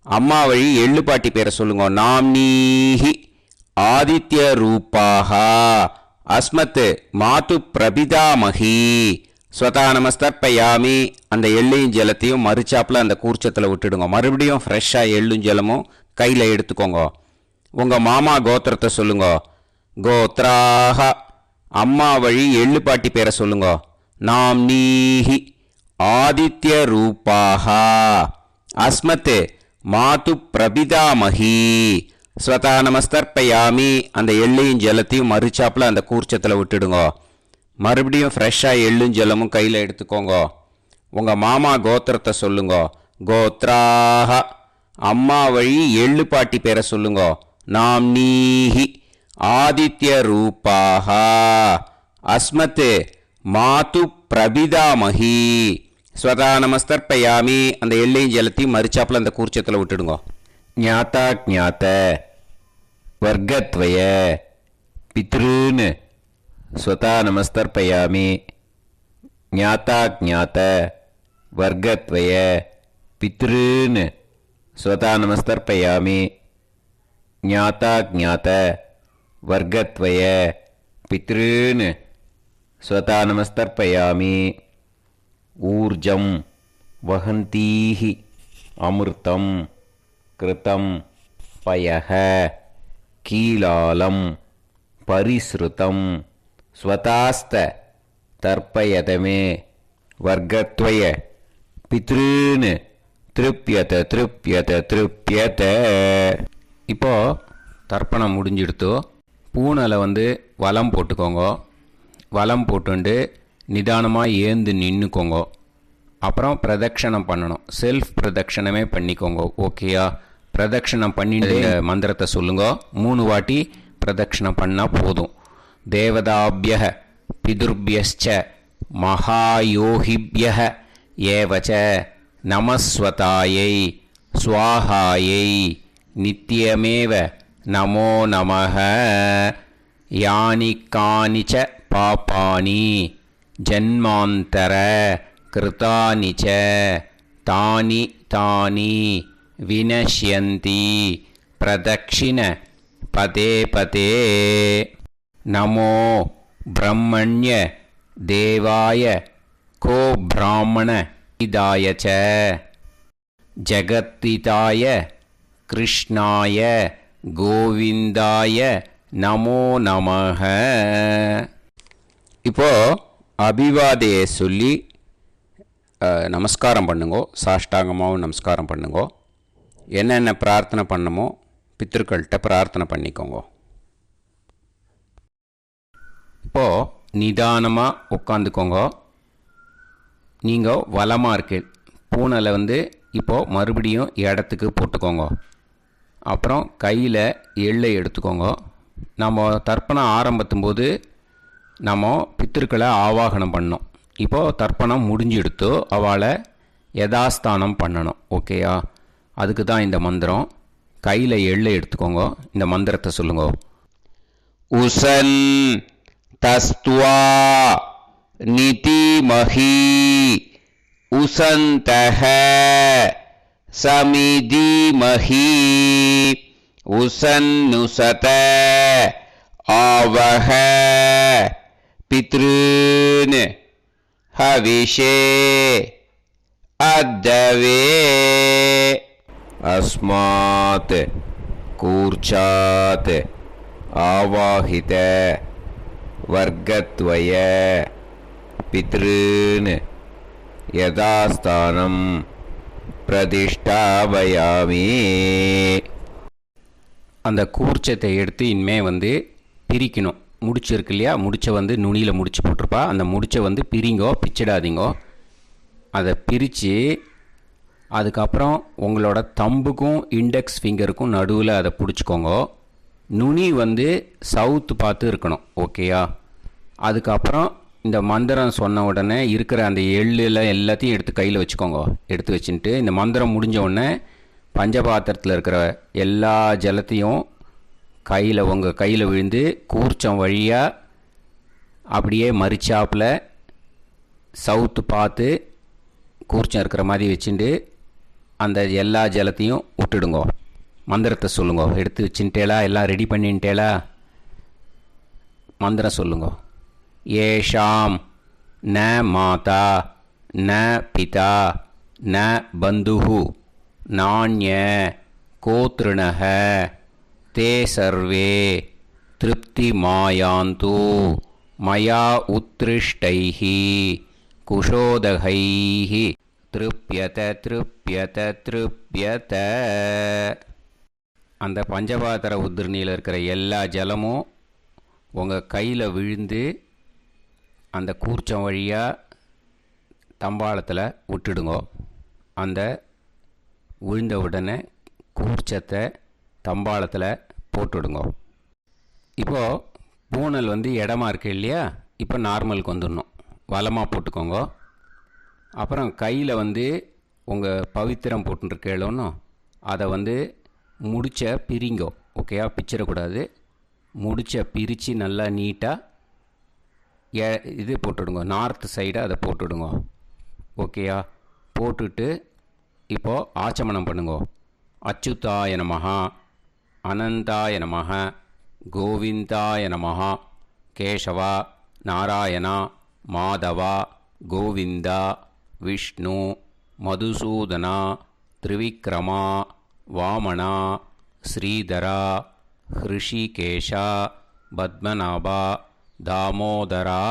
அம்மா வழி எள்ளு பாட்டி பேரை சொல்லுங்க. நாம்னீஹி ஆதித்ய ரூபாஹ அஸ்மத் மாது பிரபிதாமஹி ஸ்வதா நமஸ்தர்ப்பயாமி அந்த எள்ளையும் ஜலத்தையும் மறிச்சாப்புல அந்த கூர்ச்சத்தில் விட்டுடுங்க. மறுபடியும் ஃப்ரெஷ்ஷாக எள்ளும் ஜலமும் கையில் எடுத்துக்கோங்க. உங்கள் மாமா கோத்திரத்தை சொல்லுங்க. கோத்ராஹ. அம்மா வழி எள்ளு பாட்டி பேரை சொல்லுங்க. நாம்னீஹி ஆதித்ய ரூபாஹ அஸ்மத் மாது பிரபிதாமஹி ஸ்வதா நமஸ்தர்ப்பயாமி அந்த எள்ளையும் ஜலத்தையும் மறிச்சாப்புல அந்த கூர்ச்சத்தில் விட்டுடுங்க. மறுபடியும் ஃப்ரெஷ்ஷாக எள்ளும் ஜலமும் கையில் எடுத்துக்கோங்க. உங்கள் மாமா கோத்திரத்தை சொல்லுங்க. கோத்ராஹ. அம்மா வழி எள்ளு பாட்டி பேரை சொல்லுங்க. நாம்னீஹி ஆதித்ய ரூபாக. அஸ்மத் மாது பிரபிதாமகி. ஸ்வதா நமஸ்தர்ப்பயாமி. அந்த எள்ளையும் ஜலத்தையும் மறிச்சாப்புல அந்த கூர்ச்சத்தில் விட்டுடுங்க. ஞாதா ஞாத வர்க்கத்வய பித்ருன் ஸ்வதா நமஸ்தர்ப்பயாமி. ஞாதா ஞாத வர்க்கத்வய பித்ருன் ஸ்வதா நமஸ்தர்ப்பயாமி. ஞாதா ஞாத வர்க்கத்வய பித்ருன் ஸ்வதா நமஸ்தர்ப்பயாமி. ஊர்ஜம் வஹந்தீஹி அமிர்தம் கிருதம் பயஹ கீலாலம் பரிஸ்ருதம் ஸ்வதாஸ்த தர்ப்பயதமே வர்க்கத்வய பித்ருன் திருப்யத திருப்யத திருப்யத. இப்போ தர்ப்பணம் முடிஞ்சிடுத்தோ பூனலை வலம் போட்டுக்கோங்க. வலம் போட்டுண்டு நிதானமாக ஏந்து நின்றுக்கோங்க. அப்புறம் பிரதட்சணம் பண்ணணும். செல்ஃப் பிரதட்சணமே பண்ணிக்கோங்க. ஓகேயா? பிரதட்சணம் பண்ணிட்டு மந்திரத்தை சொல்லுங்க. 3 வாட்டி பிரதட்சணம் பண்ணால் போதும். தேவதாபிய பிதுர்பியச்ச மகாயோகிபிய ஏவச்ச நமஸ்வதாயை ஸ்வாஹாயை நித்யமேவ நமோ நமஹ. யானி கானிச்ச பாபானி ஜன்மாந்தர கிருதானி ச தானி தானி வினஷ்யந்தி பிரதக்ஷிண பதே பதே. நமோ பிரம்மண்ய தேவாய கோ பிராமண இதாய ச ஜகத்திதாய கிருஷ்ணாய கோவிந்தாய நமோ நமஹ. இப்போ அபிவாதையை சொல்லி நமஸ்காரம் பண்ணுங்கோ. சாஷ்டாங்கமாகவும் நமஸ்காரம் பண்ணுங்கோ. என்னென்ன பிரார்த்தனை பண்ணமோ பித்ருக்கள்கிட்ட பிரார்த்தனை பண்ணிக்கோங்க. இப்போது நிதானமாக உட்காந்துக்கோங்க. நீங்கள் வலமாக இருக்கு பூனலை இப்போது மறுபடியும் இடத்துக்கு போட்டுக்கோங்க. அப்புறம் கையில் எள்ளை எடுத்துக்கோங்க. நம்ம தர்ப்பணம் ஆரம்பித்தும் போது நம்ம பித்திருக்களை ஆவாகனம் பண்ணோம். இப்போது தர்ப்பணம் முடிஞ்செடுத்து அவளை யதாஸ்தானம் பண்ணணும். ஓகேயா? அதுக்கு தான் இந்த மந்திரம். கையில் எள்ளை எடுத்துக்கோங்க. இந்த மந்திரத்தை சொல்லுங்க. உசன் தஸ்துவா நிதிமஹி உசந்தஹ சமிதிமஹி உசன்னுசத ஆவஹ பித்ருன் ஹவிஷே அத்தவே. அஸ்மாத் கூர்ச்சாத் ஆவாஹித வர்க்கத்வய பித்ருன் யதாஸ்தானம் பிரதிஷ்டாபயாமி. அந்த கூர்ச்சத்தை எடுத்து இனிமே பிரிக்கணும். முடிச்சு இருக்கு இல்லையா? முடிச்சை நுனியில் முடிச்சு போட்டிருப்பா. அந்த முடிச்சை பிரிங்கோ, பிச்சிடாதீங்கோ. அதை பிரித்து அதுக்கப்புறம் உங்களோட தம்புக்கும் இண்டெக்ஸ் ஃபிங்கருக்கும் நடுவில் அதை பிடிச்சிக்கோங்க. நுனி சவுத்து பார்த்து இருக்கணும். ஓகேயா? அதுக்கப்புறம் இந்த மந்திரம் சொன்ன உடனே இருக்கிற அந்த எள்ளில் எல்லாத்தையும் எடுத்து கையில் வச்சுக்கோங்க. எடுத்து வச்சுட்டு இந்த மந்திரம் முடிஞ்ச உடனே பஞ்சபாத்திரத்தில் இருக்கிற எல்லா ஜலத்தையும் உங்கள் கையில் விழுந்து கூர்ச்சம் வழியாக அப்படியே மறிச்சாப்பில் சவுத்து பார்த்து கூர்ச்சம் இருக்கிற மாதிரி வச்சுட்டு அந்த எல்லா ஜலத்தையும் விட்டுடுங்க. மந்திரத்தை சொல்லுங்க. எடுத்து வச்சுட்டேலா? எல்லாம் ரெடி பண்ணிட்டேலா? மந்திரம் சொல்லுங்க. ஏஷாம் ந மாதா ந பிதா ந பந்துஹு நாண்ய கோத்ருணஹ தே சர்வே திருப்தி மாயாந்து மயா உத்ருஷ்டைஹி குஷோதகைஹி திருப்யத திருப்யத திருப்யத. அந்த பஞ்சபாத்திர உதிரணியில் இருக்கிற எல்லா ஜலமும் உங்கள் கையில் விழுந்து அந்த கூர்ச்சம் வழியாக தம்பாளத்தில் விட்டுடுங்க. அந்த விழுந்த உடனே கூர்ச்சத்தை தம்பாளத்தில் போட்டுவிடுங்க. இப்போது பூனல் வந்து இடமா இருக்கு இல்லையா, இப்போ நார்மலுக்கு வந்துடணும். வலமாக போட்டுக்கோங்க. அப்புறம் கையில் வந்து உங்கள் பவித்திரம் போட்டுருக்கேளோன்னு அதை வந்து முடிச்ச பிரிங்கோ. ஓகேயா, பிச்சிடக்கூடாது. முடிச்ச பிரித்து நல்லா நீட்டாக இது போட்டுவிடுங்க. நார்த் சைடை அதை போட்டுவிடுங்க. ஓகேயா, போட்டுட்டு இப்போது ஆச்சமனம் பண்ணுங்க. அச்சுதாய நமஹ, அனந்தாய நமஹ, கோவிந்தாய நமஹ, கேசவா, நாராயணா, மாதவா, கோவிந்தா, விஷ்ணு, மதுசூதனா, திரிவிக்ரமா, வாமனா, ஸ்ரீதரா, ஹிருஷிகேஷா, பத்மநாபா, தாமோதரா.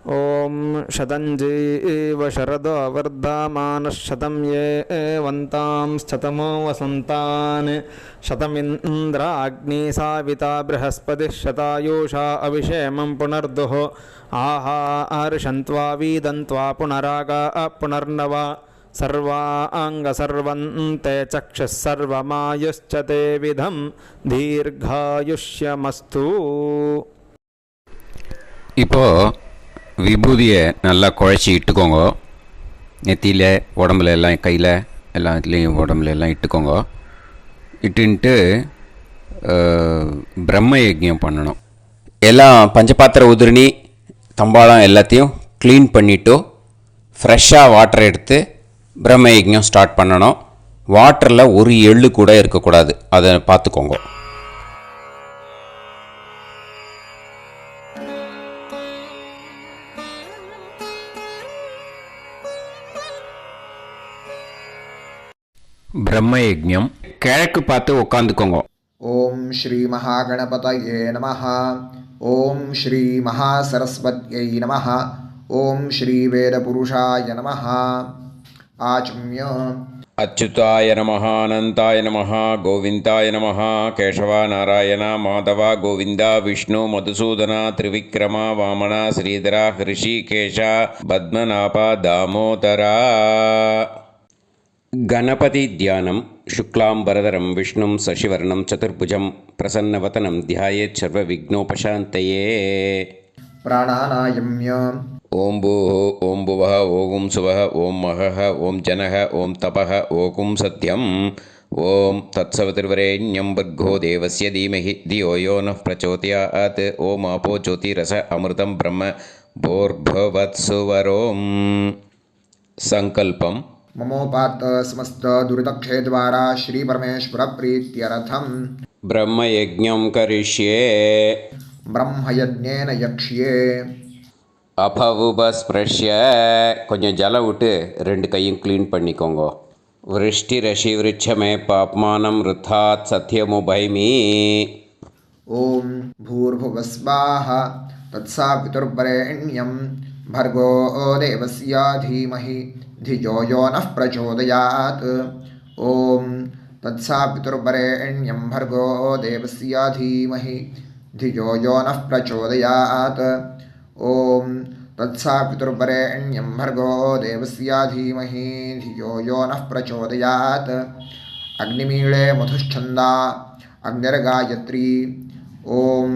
ॐ शतञ्जीव शरदो वर्धमानः शतं ये एवन्तां शतमो वसन्तान् शतमिन्द्राग्नी साविता बृहस्पतिः शतायुषा अभिषेमं पुनर्दुः आहार्षन्त्वा वीदन्त्वा पुनरागा पुनर्नव सर्वाङ्गसर्वन्ते चक्षुः सर्वमायुश्च ते विधं दीर्घायुष्यमस्तु. இப்போது விபூதியை நல்லா குழச்சி இட்டுக்கோங்க. நெத்தியில், உடம்புல எல்லாம், கையில் எல்லாத்துலேயும் உடம்புல எல்லாம் இட்டுக்கோங்க. இட்டுன்ட்டு பிரம்ம யஜ்ஞம் பண்ணணும். எல்லாம் பஞ்சபாத்திர உதிரணி தம்பாளம் எல்லாத்தையும் க்ளீன் பண்ணிவிட்டு ஃப்ரெஷ்ஷாக வாட்டர் எடுத்து பிரம்ம யஜ்ஞம் ஸ்டார்ட் பண்ணணும். வாட்டரில் ஒரு எள்ளு கூட இருக்கக்கூடாது, அதை பார்த்துக்கோங்க. பிரம்ம யஜ்ஞம் கிழக்கு பார்த்து உட்காந்துக்கோங்க. ஓம் ஸ்ரீ மகாகணபதயே நமஹ. ஓம் ஸ்ரீ மகாசரஸ்வத்யை நமஹ. ஓம் ஸ்ரீ வேதபுருஷாய நமஹ. ஆச்ம்ய அச்சுதாய நமஹ, அனந்தாய நமஹ, கோவிந்தாய நமஹ, கேசவா, நாராயணா, மாதவா, கோவிந்தா, விஷ்ணு, மதுசூதனா, திரிவிக்ரமா, வாமனா, ஸ்ரீதரா, ஹிருஷிகேஷா, பத்மநாபா, தாமோதரா. गणपति ध्यानं शुक्लांबरधरं विष्णुं शशिवर्णं चतुर्भुजं प्रसन्नवदनं ध्यायेत् सर्वविघ्नोपशान्तये. प्राणानायम्य ओं भूः ओं भुवः ओं सुवः ओं महः ओं जनः ओं तपः ओं सत्यम् ओं तत्सवितुर्वरेण्यं भर्गो देवस्य धीमहि धियो यो नः प्रचोदयात्. ओं आपो ज्योतिरस अमृतं ब्रह्म भूर्भुवत्सुवरों. संकल्पम् ममोपात समस्त दुर्दक्षे द्वारा श्री परमेश्वर प्रीत्यर्थम ब्रह्मयज्ञं करिष्ये. ब्रह्मयज्ञेन यक्ष्ये. அபவுபஸ்பிரஷ்ய கொஞ்சம் ஜலம் விட்டு ரெண்டு கையும் க்ளீன் பண்ணிக்கோங்க. விருஷ்டி ரஷி விருட்சமே பாப்மானம் ருத்தாத் சத்யமுபைமி. ओम भूर्भुवस्वाः तत्सवितुर्वरेण्यं भर्गो देवस्य धीमहि धियो यो नः प्रचोदयात्. ओम तत्सवितुर्वरेण्यं भर्गो देवस्य धीमहि धियो यो नः प्रचोदयात्. ओम तत्सवितुर्वरेण्यं भर्गो देवस्य धीमहि धियो यो नः प्रचोदयात्. अग्निमीळे मधुश्छन्दा अग्निर्गायत्री. ओम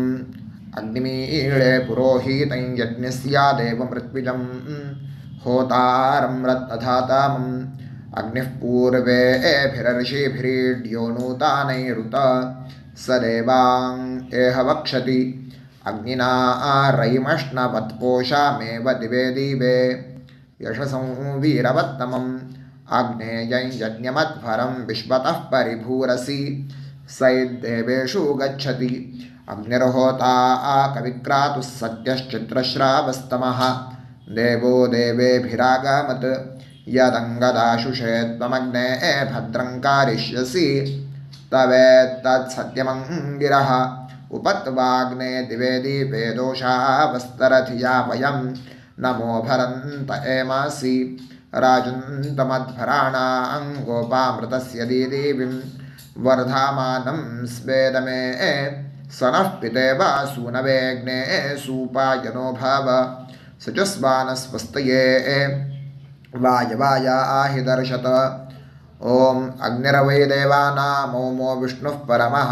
अग्निमीळे पुरोहितं यज्ञस्य देवमृत्विजं होतारं रत्नधातामम् अग्निः पूर्वेभिरर्षिभिरीड्यो नूतानैरुत स देवां एह वक्षति. अग्निना रयिमश्नवत्पोषामेव दिवे दिवे यशसं वीरवत्तमम् आग्नेयं यज्ञमध्वरं विश्वतः परिभूरसि सैद्देवेषु गच्छति. अग्निर्होता कविक्रातुः सद्यश्चित्रश्रावस्तमः देवो देवेभिरागमत्. यदङ्गदाशुषे त्वमग्ने भद्रं कारिष्यसि तवेत्तत्सत्यमङ्गिरः. उपत्वाग्ने दिवे दीपे दोषावस्तरथिया वयं नमो भरन्त एमासि. राजन्तमध्वराणां गोपामृतस्य दीदीविं वर्धामानं स्वेदमे स नः पितेव सूनवेग्ने सूपायनो भव. सचस्वानस्वस्तये वायवाय आहिदर्शत ॐ अग्निरवै देवानामोमो विष्णुः परमः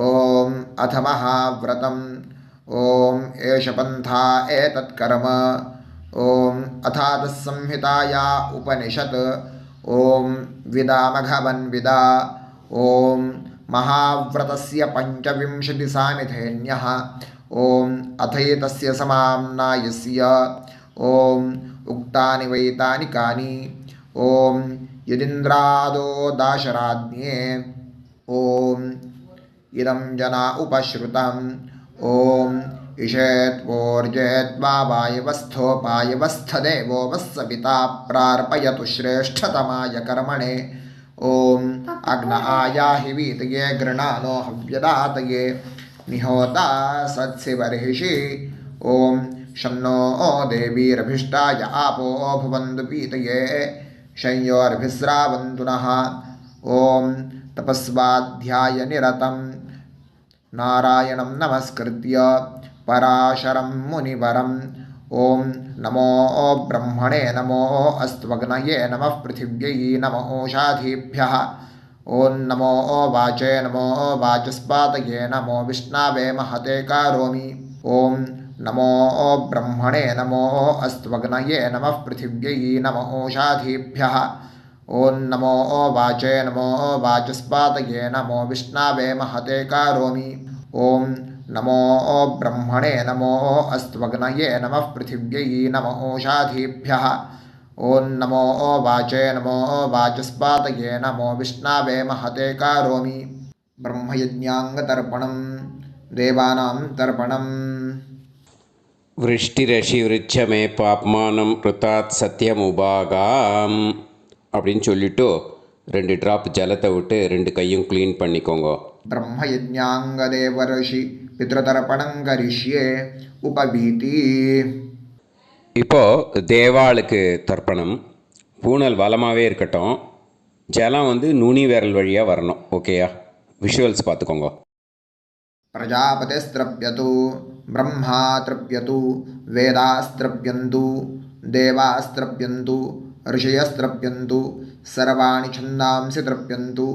ॐ अथ महाव्रतम् ॐ एष पन्था एतत्कर्म ॐ अथातः संहिताया उपनिषत् ॐ विदामघवन्विदा ॐ महाव्रतस्य पञ्चविंशतिसामिथेन्यः ॐ अथैतस्य समाम्नायस्य ॐ उक्तानि वैतानि कानि ॐ यदिन्द्रादो दाशराज्ञे ॐ इदं जना उपश्रुतम् ॐ इषेत्वोर्जेत्वा वायवस्थोपायवस्थदेवो वस्सविता प्रार्पयतु श्रेष्ठतमाय कर्मणे ॐ अग्न आयाहि वीतये गृणानो हव्यदातये निहोता सत्सिवर्हिषि ॐ शन्नो देवीरभिष्टाय आपो भुवन्तु पीतये शय्योर्भिस्रावन्तु नः ॐ तपस्वाध्यायनिरतं नारायणं नमस्कृत्य पराशरं मुनिवरं ॐ नमो ब्रह्मणे नमो अस्त्वग्नये नमः पृथिव्यै नमो ओषाधीभ्यः ॐ नमो वाचे नमो वाचस्पातये नमो विष्णवे महते करोमि ॐ नमो ब्रह्मणे नमो अस्त्वग्नये नमः पृथिव्यै नमो ओषाधीभ्यः ॐ नमो वाचे नमो वाचस्पातये नमो विष्णवे महते करोमि ॐ नमो ब्रह्मणे नमो अस्त्वग्नये नमः पृथिव्यै नमो ओषाधीभ्यः ॐ नमो वाचे नमो वाचस्पातये नमो विष्णवे महते करोमि ब्रह्मयज्ञाङ्गतर्पणं देवानां तर्पणम् விருஷ்டிரஷி விருட்சமே பாப்மானம் ருத்தாத் சத்தியமுபாகாம் அப்படின்னு சொல்லிட்டு 2 ட்ராப் ஜலத்தை விட்டு 2 கையும் க்ளீன் பண்ணிக்கோங்க. ब्रह्मयज्ञाङ्गदेवर्षि पितृतर्पणं करिष्ये उपवीति இப்போது தேவாளுக்கு தர்ப்பணம். பூனல் வலமாகவே இருக்கட்டும். ஜலம் வந்து நுனி விரல் வழியாக வரணும். ஓகேயா? விஷுவல்ஸ் பார்த்துக்கோங்க. प्रजापतिस्त्रप्यतु ब्रह्मा तृप्यतु वेदास्त्रप्यन्तु देवास्त्रप्यन्तु ऋषयस्त्रप्यन्तु सर्वाणि छन्दांसि तृप्यन्तु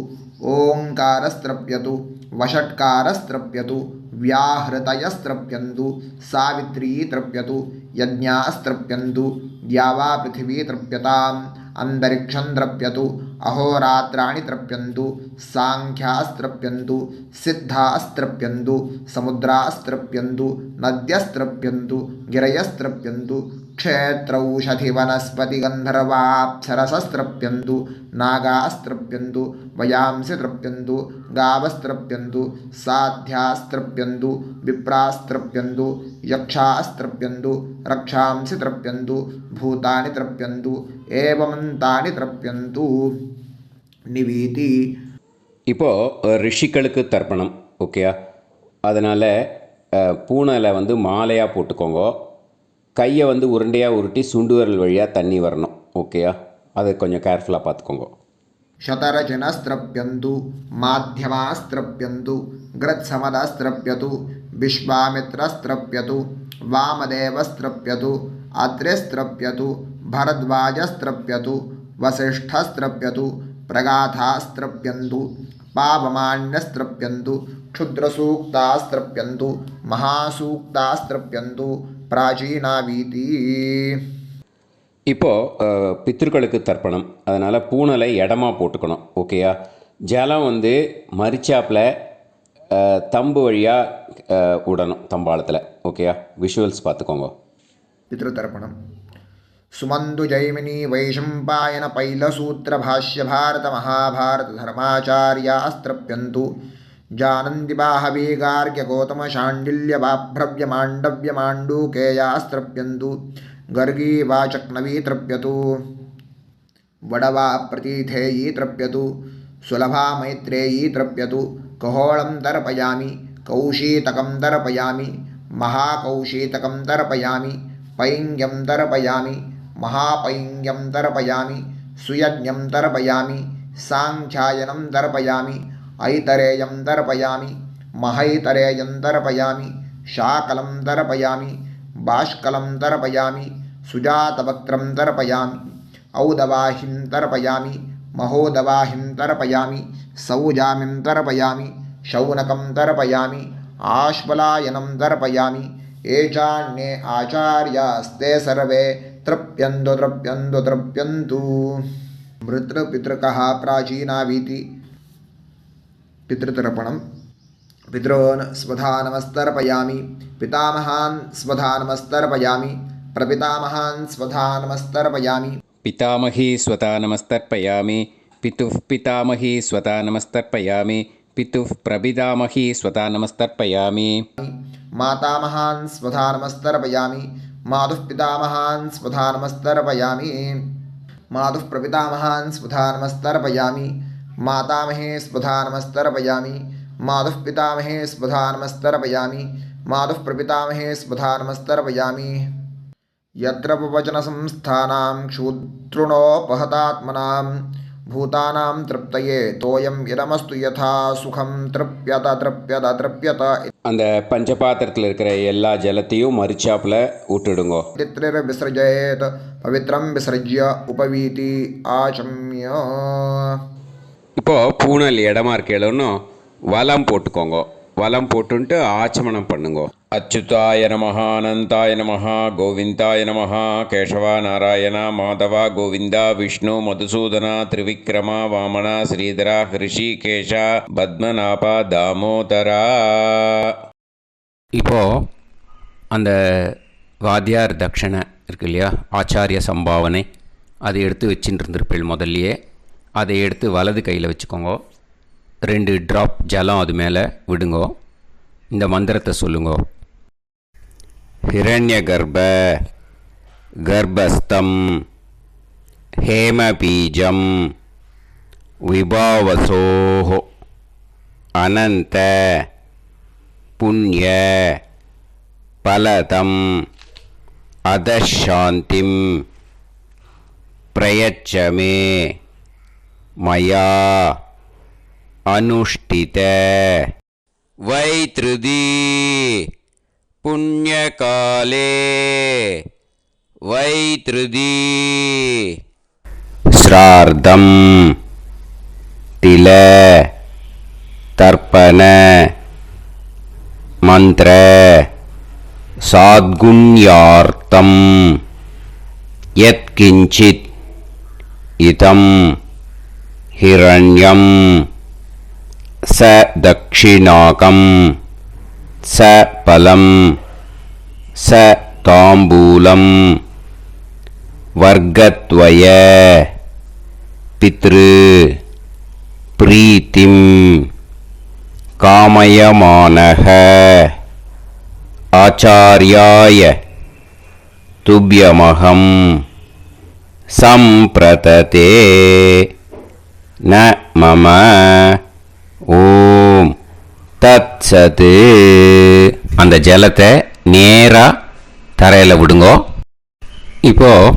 ओङ्कारस्त्रप्यतु वषट्कारस्त्रप्यतु व्याहृतयस्त्रप्यन्तु सावित्री तृप्यतु यज्ञास्त्रप्यन्तु द्यावा पृथिवी तृप्यताम् अन्तरिक्षं तृप्यतु अहोरात्राणि तृप्यन्तु सांख्यास्त्रप्यन्तु सिद्धास्त्रप्यन्तु समुद्रास्त्रप्यन्तु नद्यस्त्रप्यन्तु गिरयस्त्रप्यन्तु क्षेत्रौषधिवनस्पतिगन्धर्वाप्सरसस्त्रप्यन्तु नागास्त्रप्यन्तु वयांसि तृप्यन्तु गावस्त्रप्यन्तु साध्यास्त्रप्यन्तु विप्रास्त्रप्यन्तु यक्षास्त्रप्यन्तु रक्षांसि तृप्यन्तु भूतानि तृप्यन्तु एवमन्तानि तृप्यन्तु निवीति. இப்போது ரிஷிகளுக்கு தர்ப்பணம். ஓகேயா? அதனால் பூனலை வந்து மாலையாக போட்டுக்கோங்க. கையை வந்து உருண்டையாக உருட்டி சுண்டு விரல் வழியாக தண்ணி வரணும். ஓகேயா? அதை கொஞ்சம் கேர்ஃபுல்லாக பார்த்துக்கோங்க. शतरजनस्त्रप्यन्तु माध्यमास्त्रप्यन्तु गृत्समदस्त्रप्यतु विश्वामित्रस्त्रप्यतु वामदेवस्त्रप्यतु अत्रिस्त्रप्यतु भरद्वाजस्त्रप्यतु वसिष्ठस्त्रप्यतु प्रगाथास्त्रप्यन्तु पावमान्यस्त्रप्यन्तु क्षुद्रसूक्तास्त्रप्यन्तु महासूक्तास्त्रप्यन्तु प्राचीनावीति. இப்போது பித்ருக்களுக்கு தர்ப்பணம். அதனால் பூனலை இடமா போட்டுக்கணும். ஓகேயா? ஜலம் வந்து மரிச்சாப்பில் தம்பு வழியாக விடணும் தம்பாளத்தில். ஓகேயா? விஷுவல்ஸ் பார்த்துக்கோங்க. पितृतर्पणम् सुमन्तु जैमिनी वैशम्पायन पैलसूत्रभाष्य भारत महाभारत धर्माचार्यास्त्रप्यन्तु जानन्ति बाहवी गार्ग्य गौतम शाण्डिल्य वाभ्रव्य माण्डव्य माण्डूकेयास्त्रप्यन्तु गर्गी वाचक्नवी तृप्यतु वडवा प्रतीथेयी तृप्यतु सुलभा मैत्रेयी तृप्यतु कहोळं तर्पयामि कौशीतकं तर्पयामि महाकौशीतकं तर्पयामि पैङ्ग्यं तर्पयामि महापैङ्ग्यं तर्पयामि सुयज्ञं तर्पयामि साङ्ख्यायनं तर्पयामि ऐतरेयं तर्पयामि महैतरेयं तर्पयामि शाकलं तर्पयामि बाष्कलं तर्पयामि सुजातवक्त्रं तर्पयामि औदवाहिं तर्पयामि महोदवाहिं तर्पयामि सौजामिं तर्पयामि शौनकं तर्पयामि आश्वलायनं तर्पयामि एचान्ये आचार्यास्ते सर्वे तृप्यन्तु तृप्यन्तु तृप्यन्तु मृतृपितृकः प्राचीनावीति पितृतर्पणं पितॄन् स्वधानमस्तर्पयामि पितामहान् स्वधानमस्तर्पयामि प्रपितामहान् स्वधानमस्तर्पयामि पितामही स्वतानमस्तर्पयामि पितुः पितामही स्वतानमस्तर्पयामि पितुः प्रपितामही स्वतानमस्तर्पयामि मातामहान् स्वधानमस्तर्पयामि मातुः पितामहान् स्वधानमस्तर्पयामि मातुः प्रपितामहान् स्वधानमस्तर्पयामि मातामहे स्वधानमस्तर्पयामि मातुः पितामहे स्वधानमस्तर्पयामि मातुः प्रपितामहे स्वधानमस्तर्पयामि यत्र वचनसंस्थानां क्षूद्रुणोपहतात्मनां भूतानां तृप्तये तोयम् इदमस्तु यथा सुखं तृप्यत तृप्यत तृप्यत அந்த பஞ்சபாத்திரத்தில் இருக்கிற எல்லா ஜலத்தையும் மரிச்சாப்புல விட்டுடுங்கோ. विसृजेत् पवित्रं विसृज्य उपवीति आचम्य இப்போது பூனல் இடமா இருக்கேன்னு வலம் போட்டுக்கோங்க. வலம் போட்டுன்ட்டு ஆச்சமனம் பண்ணுங்க. அச்சுதாய நமஹ அனந்தாய நமஹ கோவிந்தாய நமஹ கேசவா நாராயண மாதவா கோவிந்தா விஷ்ணு மதுசூதனா திரிவிக்ரமா வாமனா ஸ்ரீதரா ஹிருஷிகேஷா பத்மநாபா தாமோதரா. இப்போது அந்த வாத்தியார் தட்சணை இருக்கு இல்லையா, ஆச்சாரிய சம்பாவனை, அதை எடுத்து வச்சுட்டு இருந்திருப்பேள் முதல்லையே. அதை எடுத்து வலது கையில் வச்சுக்கோங்க. 2 ட்ராப் ஜலம் அது மேலே விடுங்கோ. இந்த மந்திரத்தை சொல்லுங்கோ. ஹிரண்ய கர்ப்ப கர்ப்பஸ்தம் ஹேமபீஜம் விபாவசோஹோ அனந்த புண்ணிய பலதம் அதசாந்திம் பிரயச்சமே மயா अनुष्ठित वैतृदी पुण्यकाले वैतृदी श्रार्धं तिल तर्पण मंत्र साद्गुण्यार्थं यत्किंचित् इदं हिरण्यं स दक्षिणाकं स फलं स ताम्बूलं वर्गद्वय पितृ प्रीतिं कामयमानः आचार्याय तुभ्यमहं सम्प्रतते न मम ஓம் தத் சத்து. அந்த ஜலத்தை நேராக தரையில் விடுங்கோ. இப்போது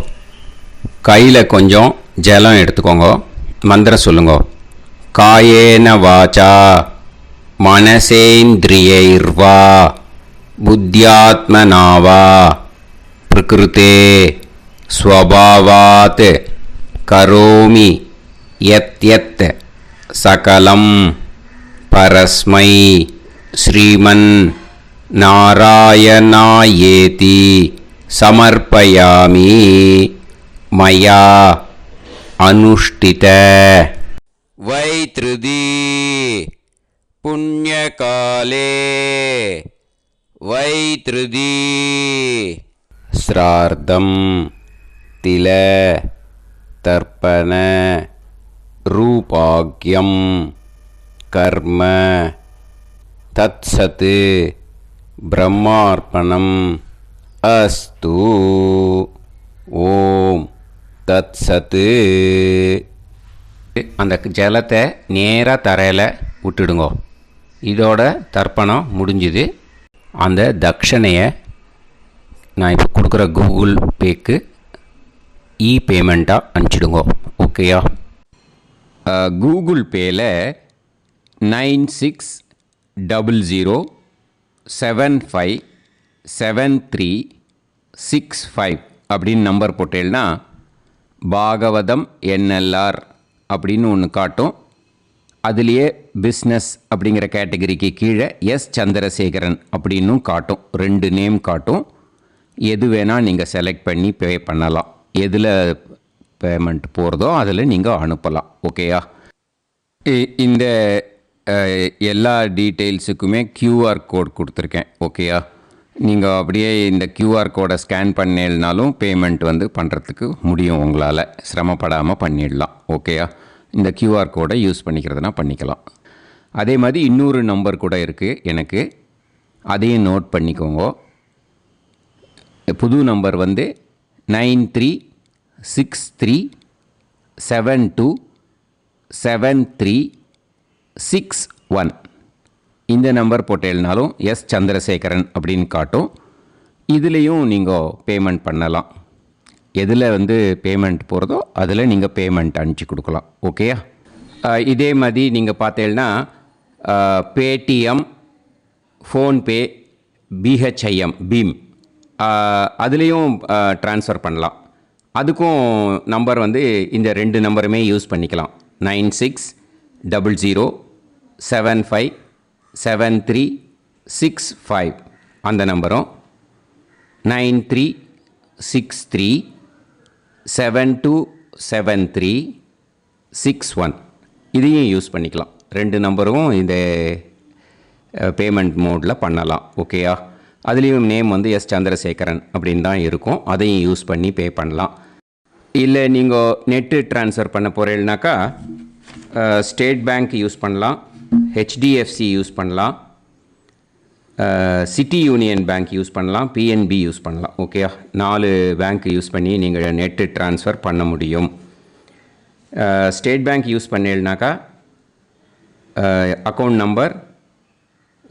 கையில் கொஞ்சம் ஜலம் எடுத்துக்கோங்க. மந்திரம் சொல்லுங்கோ. காயேன வாச்சா மனசேந்திரியைர்வா புத்தியாத்மனாவா பிரகிருதே ஸ்வபாவாத் கரோமி யத் யத் சகலம் परस्मै श्रीमन् नारायणायेति समर्पयामि मया अनुष्ठित वैतृदी पुण्यकाले वैतृदी श्रार्धं तिल तर्पण रूपाग्यं कर्म तत्सत् ब्रह्मार्पणम् अस्तु. ஓம் தத் சத்து. அந்த ஜலத்தை நேராக தரையில் விட்டுடுங்கோ. இதோட தர்ப்பணம் முடிஞ்சுது. அந்த தட்சணையை நான் இப்போ கொடுக்குற கூகுள் பேக்கு பேமெண்ட்டாக அனுப்பிச்சிடுங்கோ. ஓகேயா? கூகுள் பேயில் 9600757365 அப்படின்னு நம்பர் போட்டேன்னா பாகவதம் என்எல்ஆர் அப்படின்னு ஒன்று காட்டும். அதுலேயே பிஸ்னஸ் அப்படிங்கிற கேட்டகரிக்கு கீழே எஸ் சந்திரசேகரன் அப்படின்னும் காட்டும். 2 நேம் காட்டும். எது வேணால் நீங்கள் செலக்ட் பண்ணி பே பண்ணலாம். எதில் பேமெண்ட் போகிறதோ அதில் நீங்கள் அனுப்பலாம். ஓகேயா? இந்த எல்லா டீட்டெயில்ஸுக்குமே QR கோட் கொடுத்துருக்கேன். ஓகேயா? நீங்கள் அப்படியே இந்த QR கோடை ஸ்கேன் பண்ணேனாலும் பேமெண்ட் பண்ணுறதுக்கு முடியும். உங்களால் சிரமப்படாமல் பண்ணிடலாம். ஓகேயா? இந்த QR கோடை யூஸ் பண்ணிக்கிறதுனா பண்ணிக்கலாம். அதே மாதிரி இன்னொரு நம்பர் கூட இருக்குது எனக்கு, அதையும் நோட் பண்ணிக்கோங்க. புது நம்பர் 9363727361. இந்த நம்பர் போட்டேனாலும் எஸ் சந்திரசேகரன் அப்படின்னு காட்டும். இதுலேயும் நீங்கள் பேமெண்ட் பண்ணலாம். எதில் பேமெண்ட் போகிறதோ அதில் நீங்கள் பேமெண்ட் அனுப்பிச்சி கொடுக்கலாம். ஓகேயா? இதே மாதிரி நீங்கள் பார்த்தேன்னா பேடிஎம், ஃபோன்பே, பிஹெச்ஐஎம், பீம் அதுலேயும் ட்ரான்ஸ்ஃபர் பண்ணலாம். அதுக்கும் நம்பர் இந்த 2 நம்பருமே யூஸ் பண்ணிக்கலாம். 9600757365 அந்த நம்பரும் 9363727361 இதையும் யூஸ் பண்ணிக்கலாம். 2 நம்பரும் இந்த பேமெண்ட் மோடில் பண்ணலாம். ஓகேயா? அதுலேயும் நேம் எஸ் சந்திரசேகரன் அப்படின்னு தான் இருக்கும். அதையும் யூஸ் பண்ணி பே பண்ணலாம். இல்லை நீங்கள் நெட்டு ட்ரான்ஸ்ஃபர் பண்ண போகிறீங்கனாக்கா ஸ்டேட் பேங்க் யூஸ் பண்ணலாம், ஹெச்டிஎஃப்சி யூஸ் பண்ணலாம், சிட்டி யூனியன் பேங்க் யூஸ் பண்ணலாம், பிஎன்பி யூஸ் பண்ணலாம். ஓகேயா? 4 பேங்க் யூஸ் பண்ணி நீங்கள் நெட்டு ட்ரான்ஸ்ஃபர் பண்ண முடியும். ஸ்டேட் பேங்க் யூஸ் பண்ணீங்கனாக்கா account number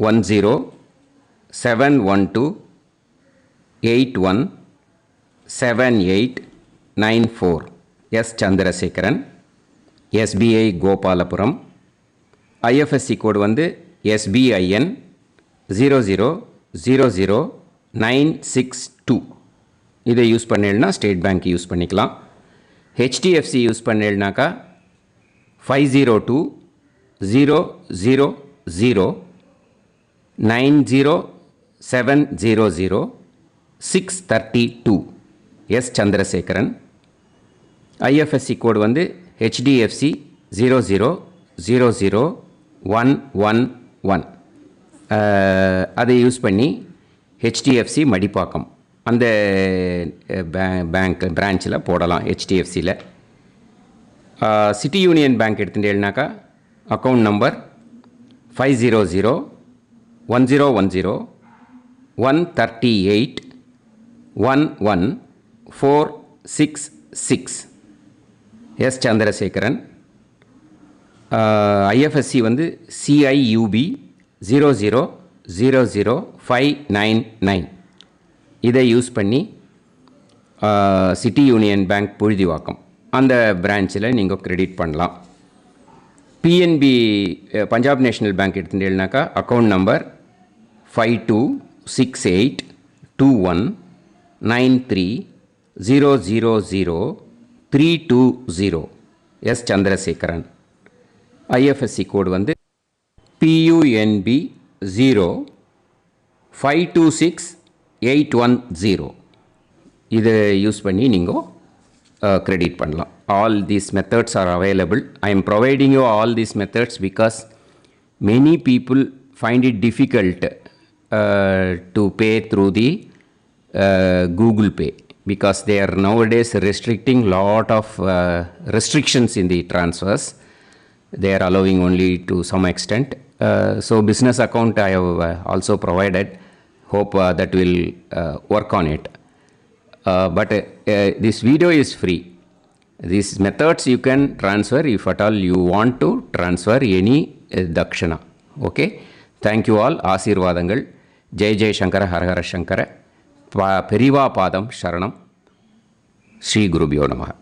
1071281789 S Chandrasekaran, SBI Gopalapuram. IFSC code SBIN 0000962. இதை யூஸ் பண்ணீங்கன்னா ஸ்டேட் பேங்க் யூஸ் பண்ணிக்கலாம். ஹெச்டிஎஃப்சி யூஸ் பண்ணீங்கனாக்கா 50200090700632 S Chandrasekaran. IFSC code HDFC 0000111. அதை யூஸ் பண்ணி ஹெச்டிஎஃப்சி மடிப்பாக்கம் அந்த பேங்க் பிரான்ச்சில் போடலாம். ஹெச்டிஎஃப்சியில் சிட்டி யூனியன் பேங்க் எடுத்துட்டேன்னாக்கா account number 500101381146 S Chandrasekaran. IFSC CIUB 0000599. இதை யூஸ் பண்ணி சிட்டி யூனியன் பேங்க் புழுதிவாக்கம் அந்த பிரான்ச்சில் நீங்கள் கிரெடிட் பண்ணலாம். பிஎன்பி பஞ்சாப் நேஷ்னல் பேங்க் எடுத்துட்டேன்னாக்கா account number 52682193000320 S Chandrasekaran. IFSC code PUNB 0526810. இதை யூஸ் பண்ணி நீங்கள் கிரெடிட் பண்ணலாம். All these methods are available. I am providing you all these methods because many people find it difficult to pay through the Google Pay because they are nowadays restricting lot of restrictions in the transfers. They are allowing only to some extent. So business account I have also provided. Hope that will work on it. But this video is free. These methods you can transfer if at all you want to transfer any dakshana. Okay. Thank you all. Aasirvadangal. Jai Jai Shankara Har Har Shankara. Periva Padam Sharanam. Shri Gurubhyo Namaha.